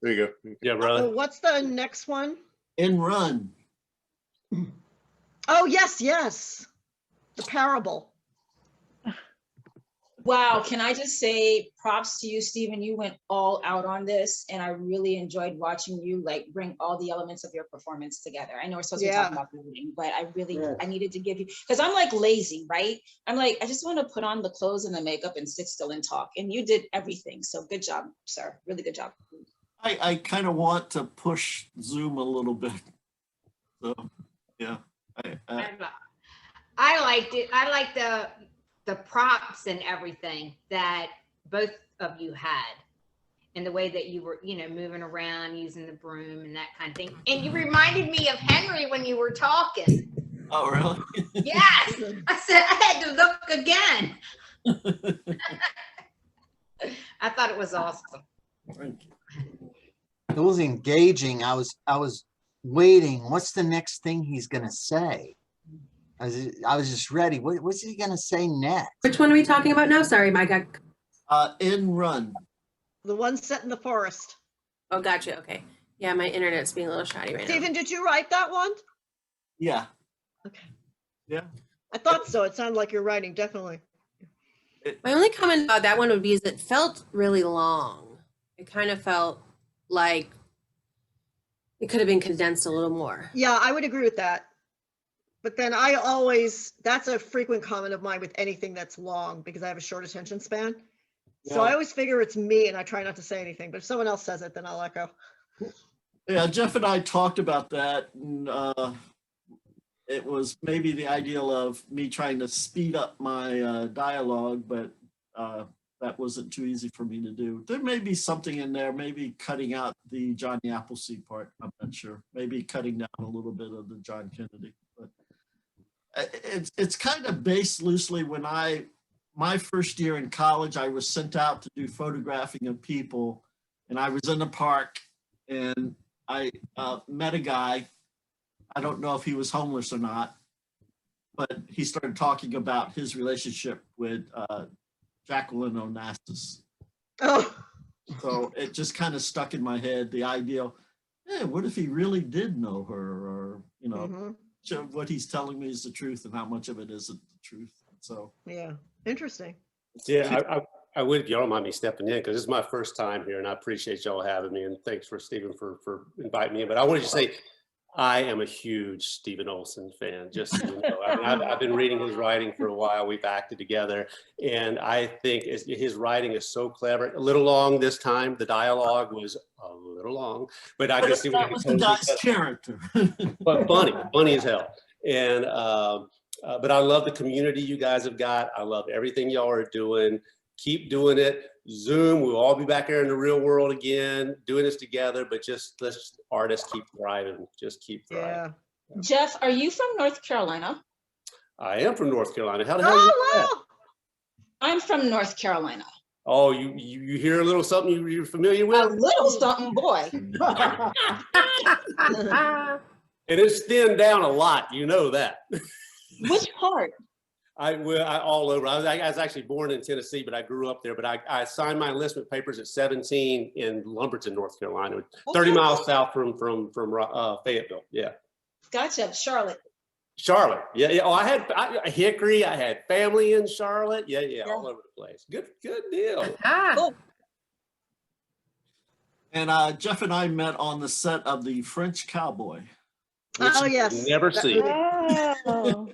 There you go. Yeah, So brother. what's the next one? In Run. Oh, yes, the parable. Wow, can I just say props to you, Stephen? You went all out on this, and I really enjoyed watching you like bring all the elements of your performance together. I know we're supposed to be talking about the reading, but I needed to give you, because I'm like lazy, right? I'm like, I just want to put on the clothes and the makeup and sit still and talk. And you did everything. So good job, sir. Really good job. I kind of want to push Zoom a little bit. So, yeah. I liked it. I liked the props and everything that both of you had, and the way that you were, moving around using the broom and that kind of thing. And you reminded me of Henry when you were talking. Oh, really? Yes. I said I had to look again. I thought it was awesome. It was engaging. I was waiting. What's the next thing he's gonna say? I was just ready. What's he gonna say next? Which one are we talking about now? Sorry, Mike. In Run. The one set in the forest. Oh, gotcha. Okay. Yeah, my internet's being a little shoddy right now. Stephen, did you write that one? Yeah. Okay. Yeah. I thought so. It sounded like you're writing, definitely. My only comment about that one would be is it felt really long. It kind of felt like it could have been condensed a little more. Yeah, I would agree with that. But then that's a frequent comment of mine with anything that's long, because I have a short attention span. So I always figure it's me and I try not to say anything, but if someone else says it, then I'll echo. Yeah, Jeff and I talked about that. And, it was maybe the ideal of me trying to speed up my dialogue, but that wasn't too easy for me to do. There may be something in there, maybe cutting out the Johnny Appleseed part. I'm not sure. Maybe cutting down a little bit of the John Kennedy. But it's kind of based loosely when my first year in college, I was sent out to do photographing of people, and I was in the park, and I met a guy. I don't know if he was homeless or not, but he started talking about his relationship with Jacqueline Onassis. Oh. So it just kind of stuck in my head, the idea, hey, what if he really did know her? Or, what he's telling me is the truth and how much of it isn't the truth. So. Yeah, interesting. Yeah, I would, if y'all don't mind me stepping in, because this is my first time here, and I appreciate y'all having me, and thanks for Stephen for inviting me in. But I wanted to say, I am a huge Stephen Olson fan, just so you know. I mean, I've been reading his writing for a while. We've acted together, and I think his writing is so clever. A little long this time. The dialogue was a little long, but I can see what was the guy's character. But funny as hell. And but I love the community you guys have got. I love everything y'all are doing. Keep doing it. Zoom, we'll all be back here in the real world again, doing this together, but just let's artists keep thriving. Just keep thriving. Yeah. Jeff, are you from North Carolina? I am from North Carolina. How the hell are you from that? I'm from North Carolina. Oh, you hear a little something you're familiar with? A little something, boy. And it's thinned down a lot, you know that. Which part? I all over. I was actually born in Tennessee, but I grew up there. But I signed my enlistment papers at 17 in Lumberton, North Carolina, 30 miles south from Fayetteville. Yeah. Gotcha. Charlotte. Charlotte. Yeah. Oh, I had Hickory. I had family in Charlotte. Yeah. All over the place. Good deal. Cool. And Jeff and I met on the set of The French Cowboy. Oh, yes. Never seen. Oh.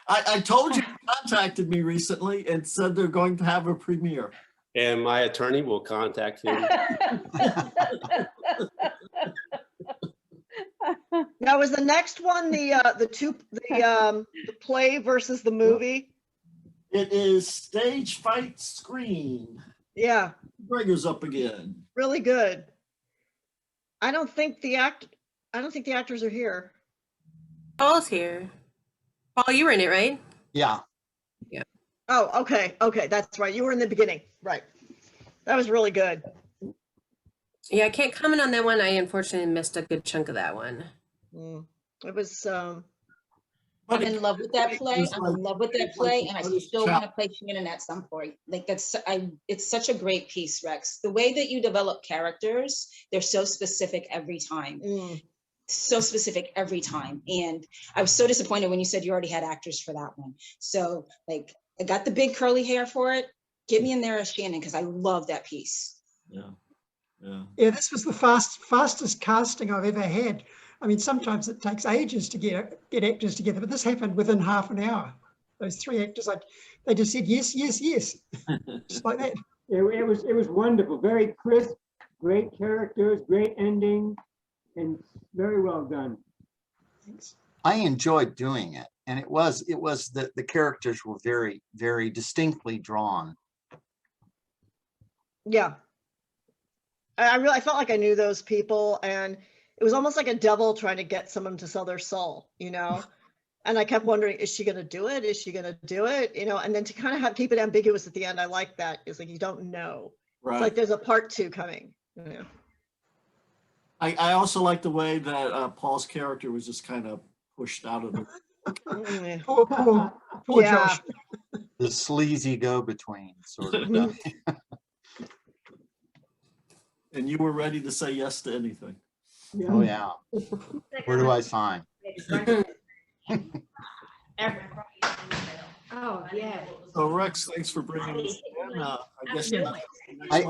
I told you, you contacted me recently and said they're going to have a premiere. And my attorney will contact him. Now, is the next one the play versus the movie? It is Stage Fight Screen. Yeah. Gregor's up again. Really good. I don't think the actors are here. Paul's here. Paul, you were in it, right? Yeah. Yeah. Oh, okay. Okay, that's right. You were in the beginning. Right. That was really good. Yeah, I can't comment on that one. I unfortunately missed a good chunk of that one. It was I'm in love with that play. I'm in love with that play, and I still want to play Shannon at some point. Like it's such a great piece, Rex. The way that you develop characters, they're so specific every time. So specific every time. And I was so disappointed when you said you already had actors for that one. So like I got the big curly hair for it. Get me in there as Shannon, because I love that piece. Yeah. Yeah. Yeah, this was the fastest casting I've ever had. I mean, sometimes it takes ages to get actors together, but this happened within half an hour. Those three actors, they just said yes, yes, yes, just like that. It was wonderful, very crisp, great characters, great ending, and very well done. Thanks. I enjoyed doing it, and it was the characters were very, very distinctly drawn. Yeah. I felt like I knew those people, and it was almost like a devil trying to get someone to sell their soul, you know? And I kept wondering, is she going to do it? Is she going to do it? You know, and then to kind of keep it ambiguous at the end, I like that. It's like, you don't know. Right. It's like there's a part 2 coming. Yeah. I also like the way that Paul's character was just kind of pushed out of the. Poor Yeah. Josh. The sleazy go-between sort of stuff. And you were ready to say yes to anything. Oh yeah. Where do I sign? Oh, yeah. So Rex, thanks for bringing this in. I guess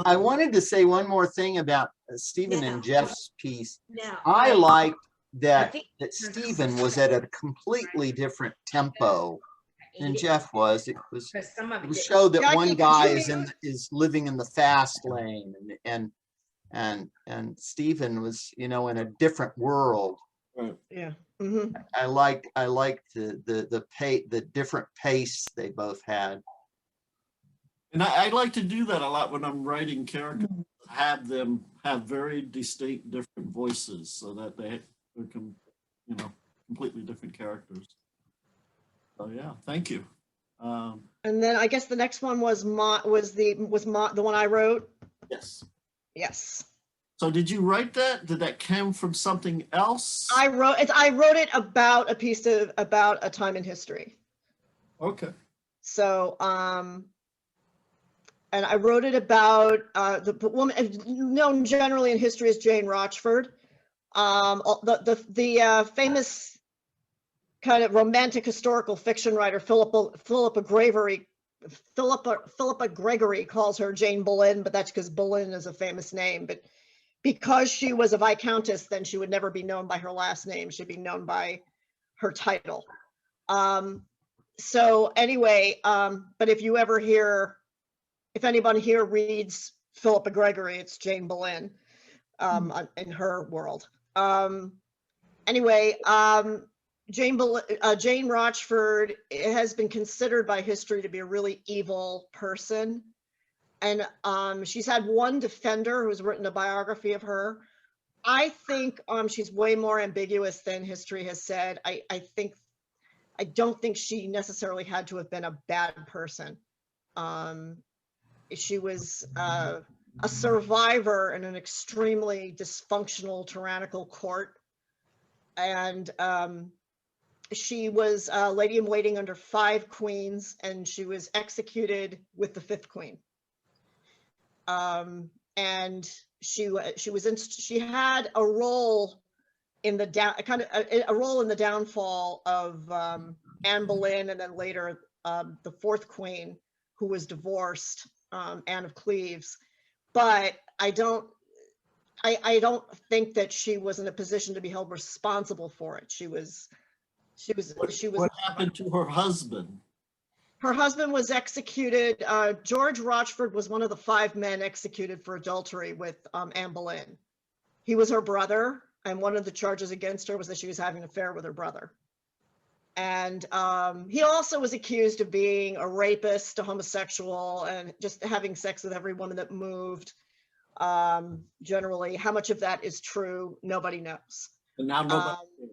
I wanted to say one more thing about Stephen and Jeff's piece. No, I liked that think- Stephen was at a completely different tempo than Jeff was. It was some of it was it- showed Yeah, that I one think guy Jimmy- is living in the fast lane, and Stephen was, you know, in a different world. Yeah. Mm-hmm. I liked the different pace they both had. And I like to do that a lot when I'm writing characters, have them have very distinct different voices so that they're completely different characters. So yeah, thank you. And then I guess the next one was the one I wrote. Yes. Yes. So did you write that? Did that come from something else? I wrote it about a piece about a time in history. Okay. So, and I wrote it about the woman known generally in history as Jane Rochford, the famous kind of romantic historical fiction writer Philippa Gregory calls her Jane Boleyn, but that's because Boleyn is a famous name. But because she was a viscountess, then she would never be known by her last name. She'd be known by her title. So anyway, but if anyone here reads Philippa Gregory, it's Jane Boleyn in her world. Anyway, Jane Rochford has been considered by history to be a really evil person. And she's had one defender who's written a biography of her. I think she's way more ambiguous than history has said. I don't think she necessarily had to have been a bad person. She was a survivor in an extremely dysfunctional, tyrannical court. And she was a lady in waiting under 5 queens, and she was executed with the 5th queen. And she had a role in the role in the downfall of Anne Boleyn, and then later the 4th queen, who was divorced, Anne of Cleves. But I don't think that she was in a position to be held responsible for it. What happened to her husband? Her husband was executed. George Rochford was one of the 5 men executed for adultery with Anne Boleyn. He was her brother, and one of the charges against her was that she was having an affair with her brother. And he also was accused of being a rapist, a homosexual, and just having sex with every woman that moved. Generally, how much of that is true, nobody knows. And now nobody knows.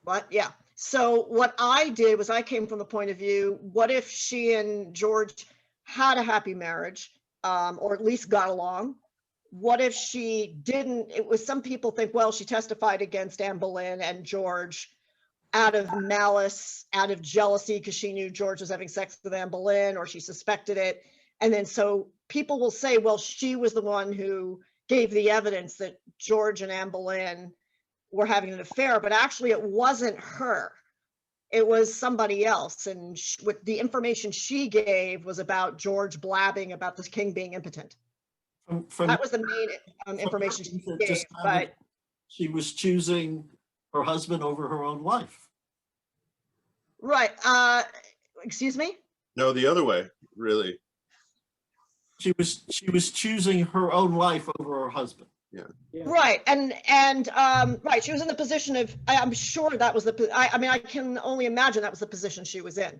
But yeah. So what I did was I came from the point of view, what if she and George had a happy marriage, or at least got along? What if she didn't? It was, some people think, well, she testified against Anne Boleyn and George out of malice, out of jealousy, because she knew George was having sex with Anne Boleyn, or she suspected it. And then so people will say, well, she was the one who gave the evidence that George and Anne Boleyn were having an affair, but actually it wasn't her. It was somebody else. And with the information she gave was about George blabbing about the king being impotent. That was the main information she that gave, just but she was choosing her husband over her own life. right. Excuse me? No, the other way, really. She was choosing her own life over her husband. Yeah. Right, and right, she was in the position of, I'm sure that was I mean, I can only imagine that was the position she was in.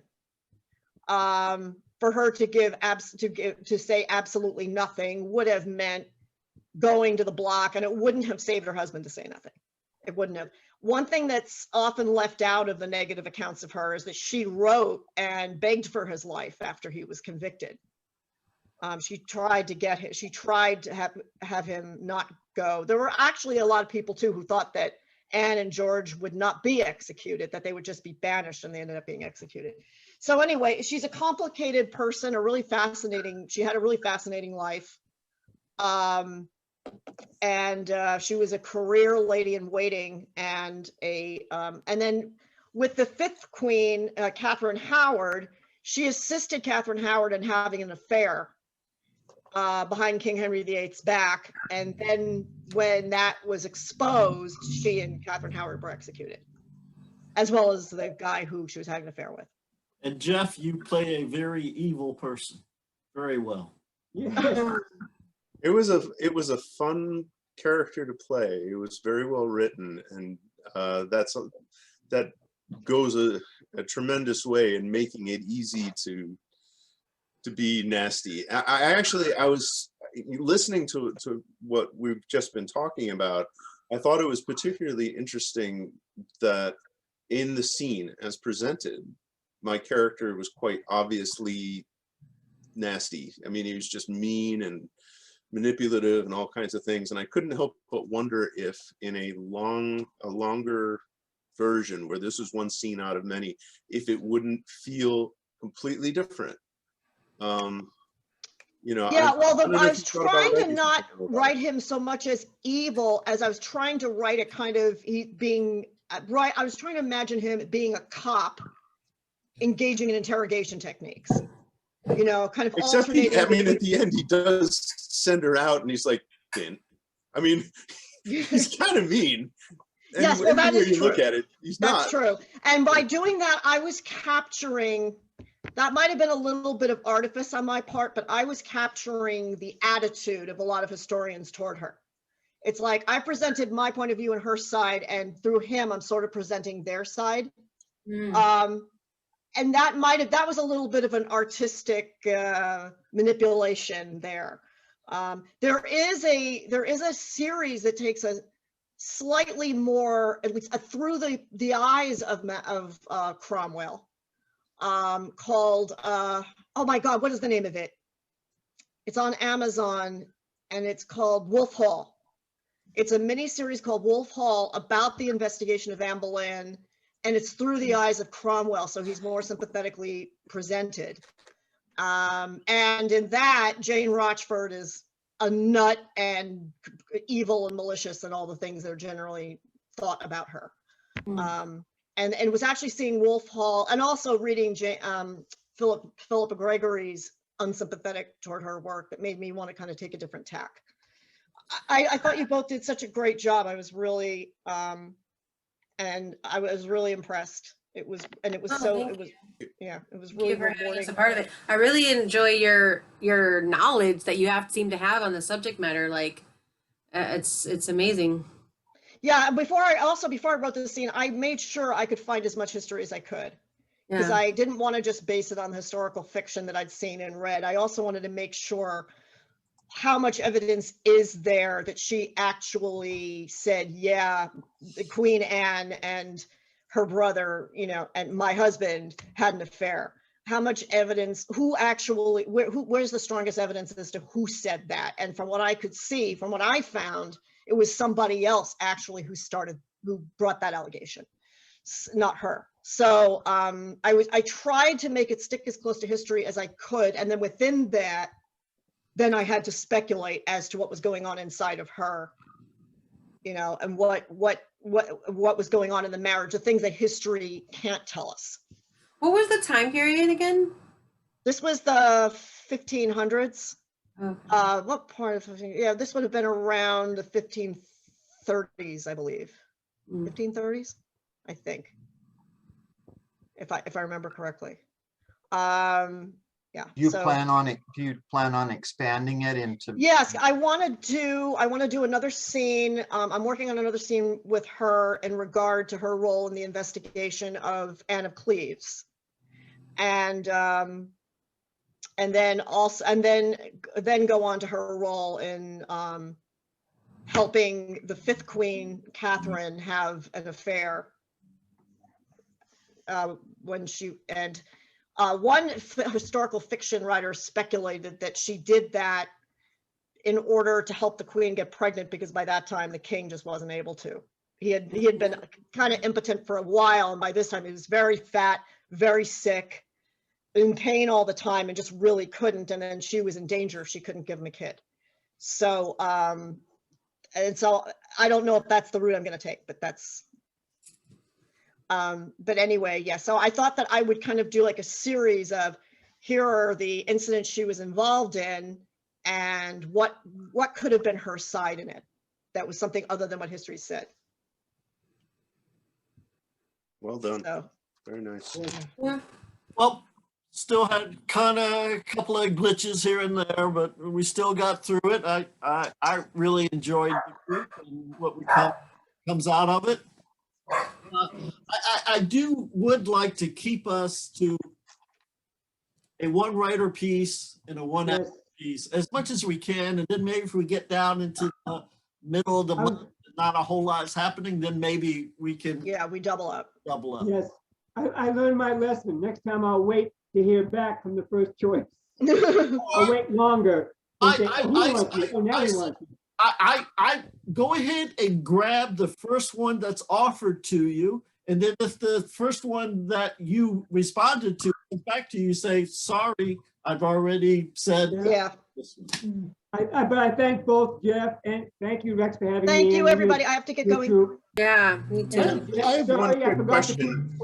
For her to say absolutely nothing would have meant going to the block, and it wouldn't have saved her husband to say nothing. It wouldn't have. One thing that's often left out of the negative accounts of her is that she wrote and begged for his life after he was convicted. She tried to get him, she tried to have him not go. There were actually a lot of people too who thought that Anne and George would not be executed, that they would just be banished, and they ended up being executed. So anyway, she's a complicated person, she had a really fascinating life. And she was a career lady in waiting, and then with the fifth queen, Catherine Howard, she assisted Catherine Howard in having an affair behind King Henry VIII's back. And then when that was exposed, she and Catherine Howard were executed, as well as the guy who she was having an affair with. And Jeff, you play a very evil person very well. It was a fun character to play. It was very well written, and that goes a tremendous way in making it easy to be nasty. I was listening to what we've just been talking about. I thought it was particularly interesting that in the scene as presented, my character was quite obviously nasty. I mean, he was just mean and manipulative and all kinds of things. And I couldn't help but wonder if in a longer version, where this was one scene out of many, if it wouldn't feel completely different. You know, yeah, well, I I was trying to not write him so much as evil as I was trying to write a kind of being right. I was trying to imagine him being a cop engaging in interrogation techniques. You know, kind of except I mean, at the end, he does send her out, and he's like, "Din." I mean, he's kind of mean. And yes, well, that is you true. Look at it, he's That's not. true. And by doing that, I was capturing. That might have been a little bit of artifice on my part, but I was capturing the attitude of a lot of historians toward her. It's like I presented my point of view and her side, and through him, I'm sort of presenting their side. And that was a little bit of an artistic manipulation there. There is a series that takes a slightly more, at least through the eyes of Cromwell, called oh my God, what is the name of it? It's on Amazon, and it's called Wolf Hall. It's a mini series called Wolf Hall about the investigation of Anne Boleyn, and it's through the eyes of Cromwell, so he's more sympathetically presented. And in that, Jane Rochford is a nut and evil and malicious and all the things that are generally thought about her. And it was actually seeing Wolf Hall and also reading Philippa Gregory's unsympathetic toward her work that made me want to kind of take a different tack. I thought you both did such a great job. I was really, and I was really impressed. It was really rewarding. It's a part of it. I really enjoy your knowledge that you seem to have on the subject matter. Like, it's amazing. Yeah, before I wrote this scene, I made sure I could find as much history as I could, because I didn't want to just base it on the historical fiction that I'd seen and read. I also wanted to make sure how much evidence is there that she actually said, yeah, the Queen Anne and her brother, you know, and my husband had an affair. How much evidence, where's the strongest evidence as to who said that? And from what I could see, from what I found, it was somebody else actually who brought that allegation, not her. So I tried to make it stick as close to history as I could. And then within that, then I had to speculate as to what was going on inside of her. you know, and what was going on in the marriage, the things that history can't tell us. What was the time period again? This was the 1500s. Okay. What part of 15? Yeah, this would have been around the 1530s, I believe. 1530s, I think, if I remember correctly. Yeah. Do you so- plan on it? Do you plan on expanding it into? Yes, I want to do another scene. I'm working on another scene with her in regard to her role in the investigation of Anne of Cleves, and then go on to her role in helping the fifth queen, Catherine, have an affair when she and. One historical fiction writer speculated that she did that in order to help the queen get pregnant, because by that time the king just wasn't able to. He had been kind of impotent for a while, and by this time he was very fat, very sick, in pain all the time, and just really couldn't. And then she was in danger if she couldn't give him a kid. So, and so I don't know if that's the route I'm going to take, but that's. But anyway, yeah, so I thought that I would kind of do like a series of, here are the incidents she was involved in and what could have been her side in it. That was something other than what history said. Well done. So, Very nice. Well, still had kind of a couple of glitches here and there, but we still got through it. I really enjoyed the group and what comes out of it. I would like to keep us to a one writer piece and a one actor piece as much as we can, and then maybe if we get down into the middle of the month, not a whole lot is happening, then maybe we can. Yeah, we double up. Double up. Yes, I learned my lesson. Next time I'll wait to hear back from the first choice. I'll wait longer. I go ahead and grab the first one that's offered to you, and then if the first one that you responded to comes back to you, say, sorry, I've already said. Yeah. But I thank both Jeff and thank you, Rex, for having me. Thank you, and everybody. I have to get going. Yeah, me too. I have one quick question.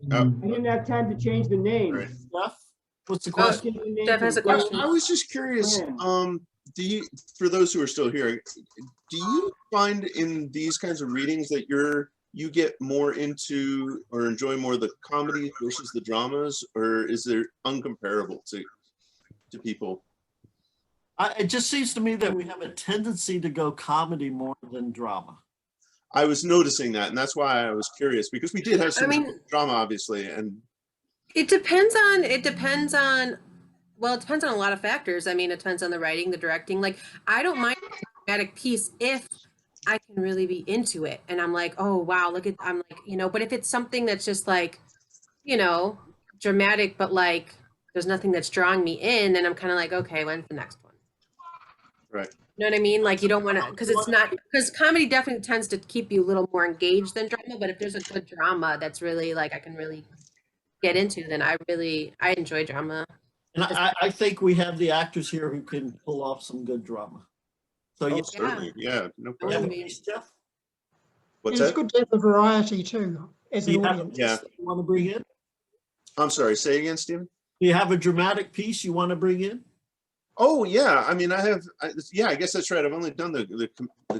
I didn't have time to change the name. Jeff, what's the question? Jeff has a question. I was just curious. Do you, for those who are still here, do you find in these kinds of readings that you get more into or enjoy more the comedy versus the dramas, or is there uncomparable to people? It just seems to me that we have a tendency to go comedy more than drama. I was noticing that, and that's why I was curious, because we did have some drama, obviously, and it depends on well, it depends on a lot of factors. I mean, it depends on the writing, the directing. Like, I don't mind a dramatic piece if I can really be into it. And I'm like, oh, wow, I'm like, you know, but if it's something that's just like, you know, dramatic, but like, there's nothing that's drawing me in, then I'm kind of like, okay, when's the next one? Right. You know what I mean? Like, you don't want to, because comedy definitely tends to keep you a little more engaged than drama. But if there's a good drama that's really like, I can really get into, then I enjoy drama. And I think we have the actors here who can pull off some good drama. So certainly, yeah, no problem. Jeff? What's It's that? good to have the variety too, as an audience. Yeah. You want to bring in? I'm sorry, say again, Stephen? Do you have a dramatic piece you want to bring in? Oh yeah, I mean, I guess that's right. I've only done the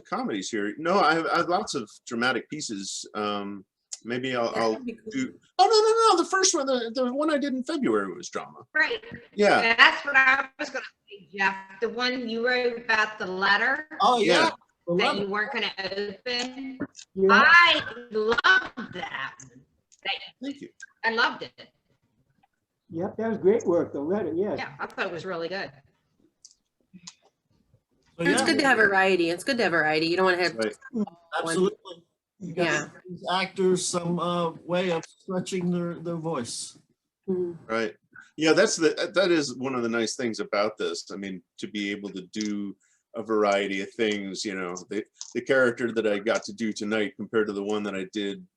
comedies here. No, I have lots of dramatic pieces. Maybe I'll do. Oh no! The first one, the one I did in February was drama. Right. Yeah. That's what I was going to say, Jeff. The one you wrote about the letter. Oh yeah. That you weren't going to open. Yeah. I loved that. Thank you. I loved it. Yep, that was great work. The letter, yes. Yeah, I thought it was really good. It's good to have variety. It's good to have variety. You don't want to have absolutely. Yeah. These actors some way of stretching their voice. Right. Yeah, that is one of the nice things about this. I mean, to be able to do a variety of things, you know, the character that I got to do tonight compared to the one that I did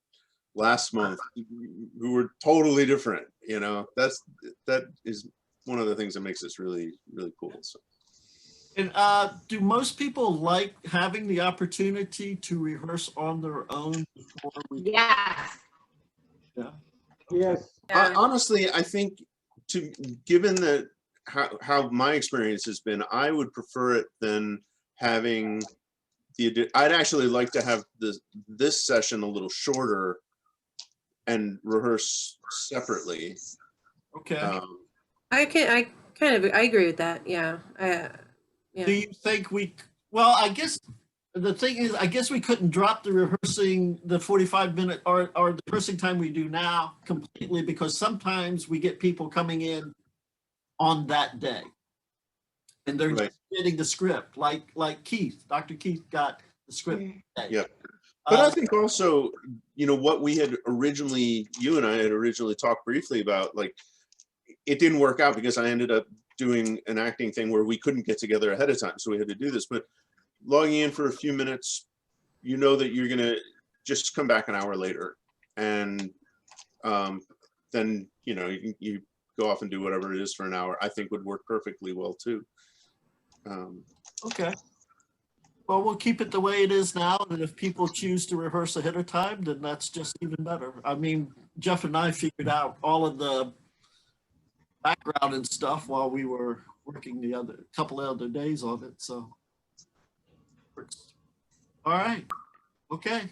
last month, who were totally different, you know, that is one of the things that makes this really, really cool. So. And do most people like having the opportunity to rehearse on their own before we? Yes. Yeah. Yes. Honestly, I think given that how my experience has been, I would prefer it than having I'd actually like to have this session a little shorter and rehearse separately. Okay. I agree with that. Yeah. Yeah. Do you think well, I guess the thing is, I guess we couldn't drop the rehearsing, the 45-minute or the rehearsing time we do now completely, because sometimes we get people coming in on that day and they're just getting the script, like Keith. Dr. Keith got the script today. Yeah. But I think also, what we had originally, you and I had originally talked briefly about, like, it didn't work out because I ended up doing an acting thing where we couldn't get together ahead of time. So we had to do this, but logging in for a few minutes, that you're going to just come back an hour later. And then, you go off and do whatever it is for an hour, I think would work perfectly well too. Okay. Well, we'll keep it the way it is now. And if people choose to rehearse ahead of time, then that's just even better. I mean, Jeff and I figured out all of the background and stuff while we were working the couple of other days on it. So, all right. Okay.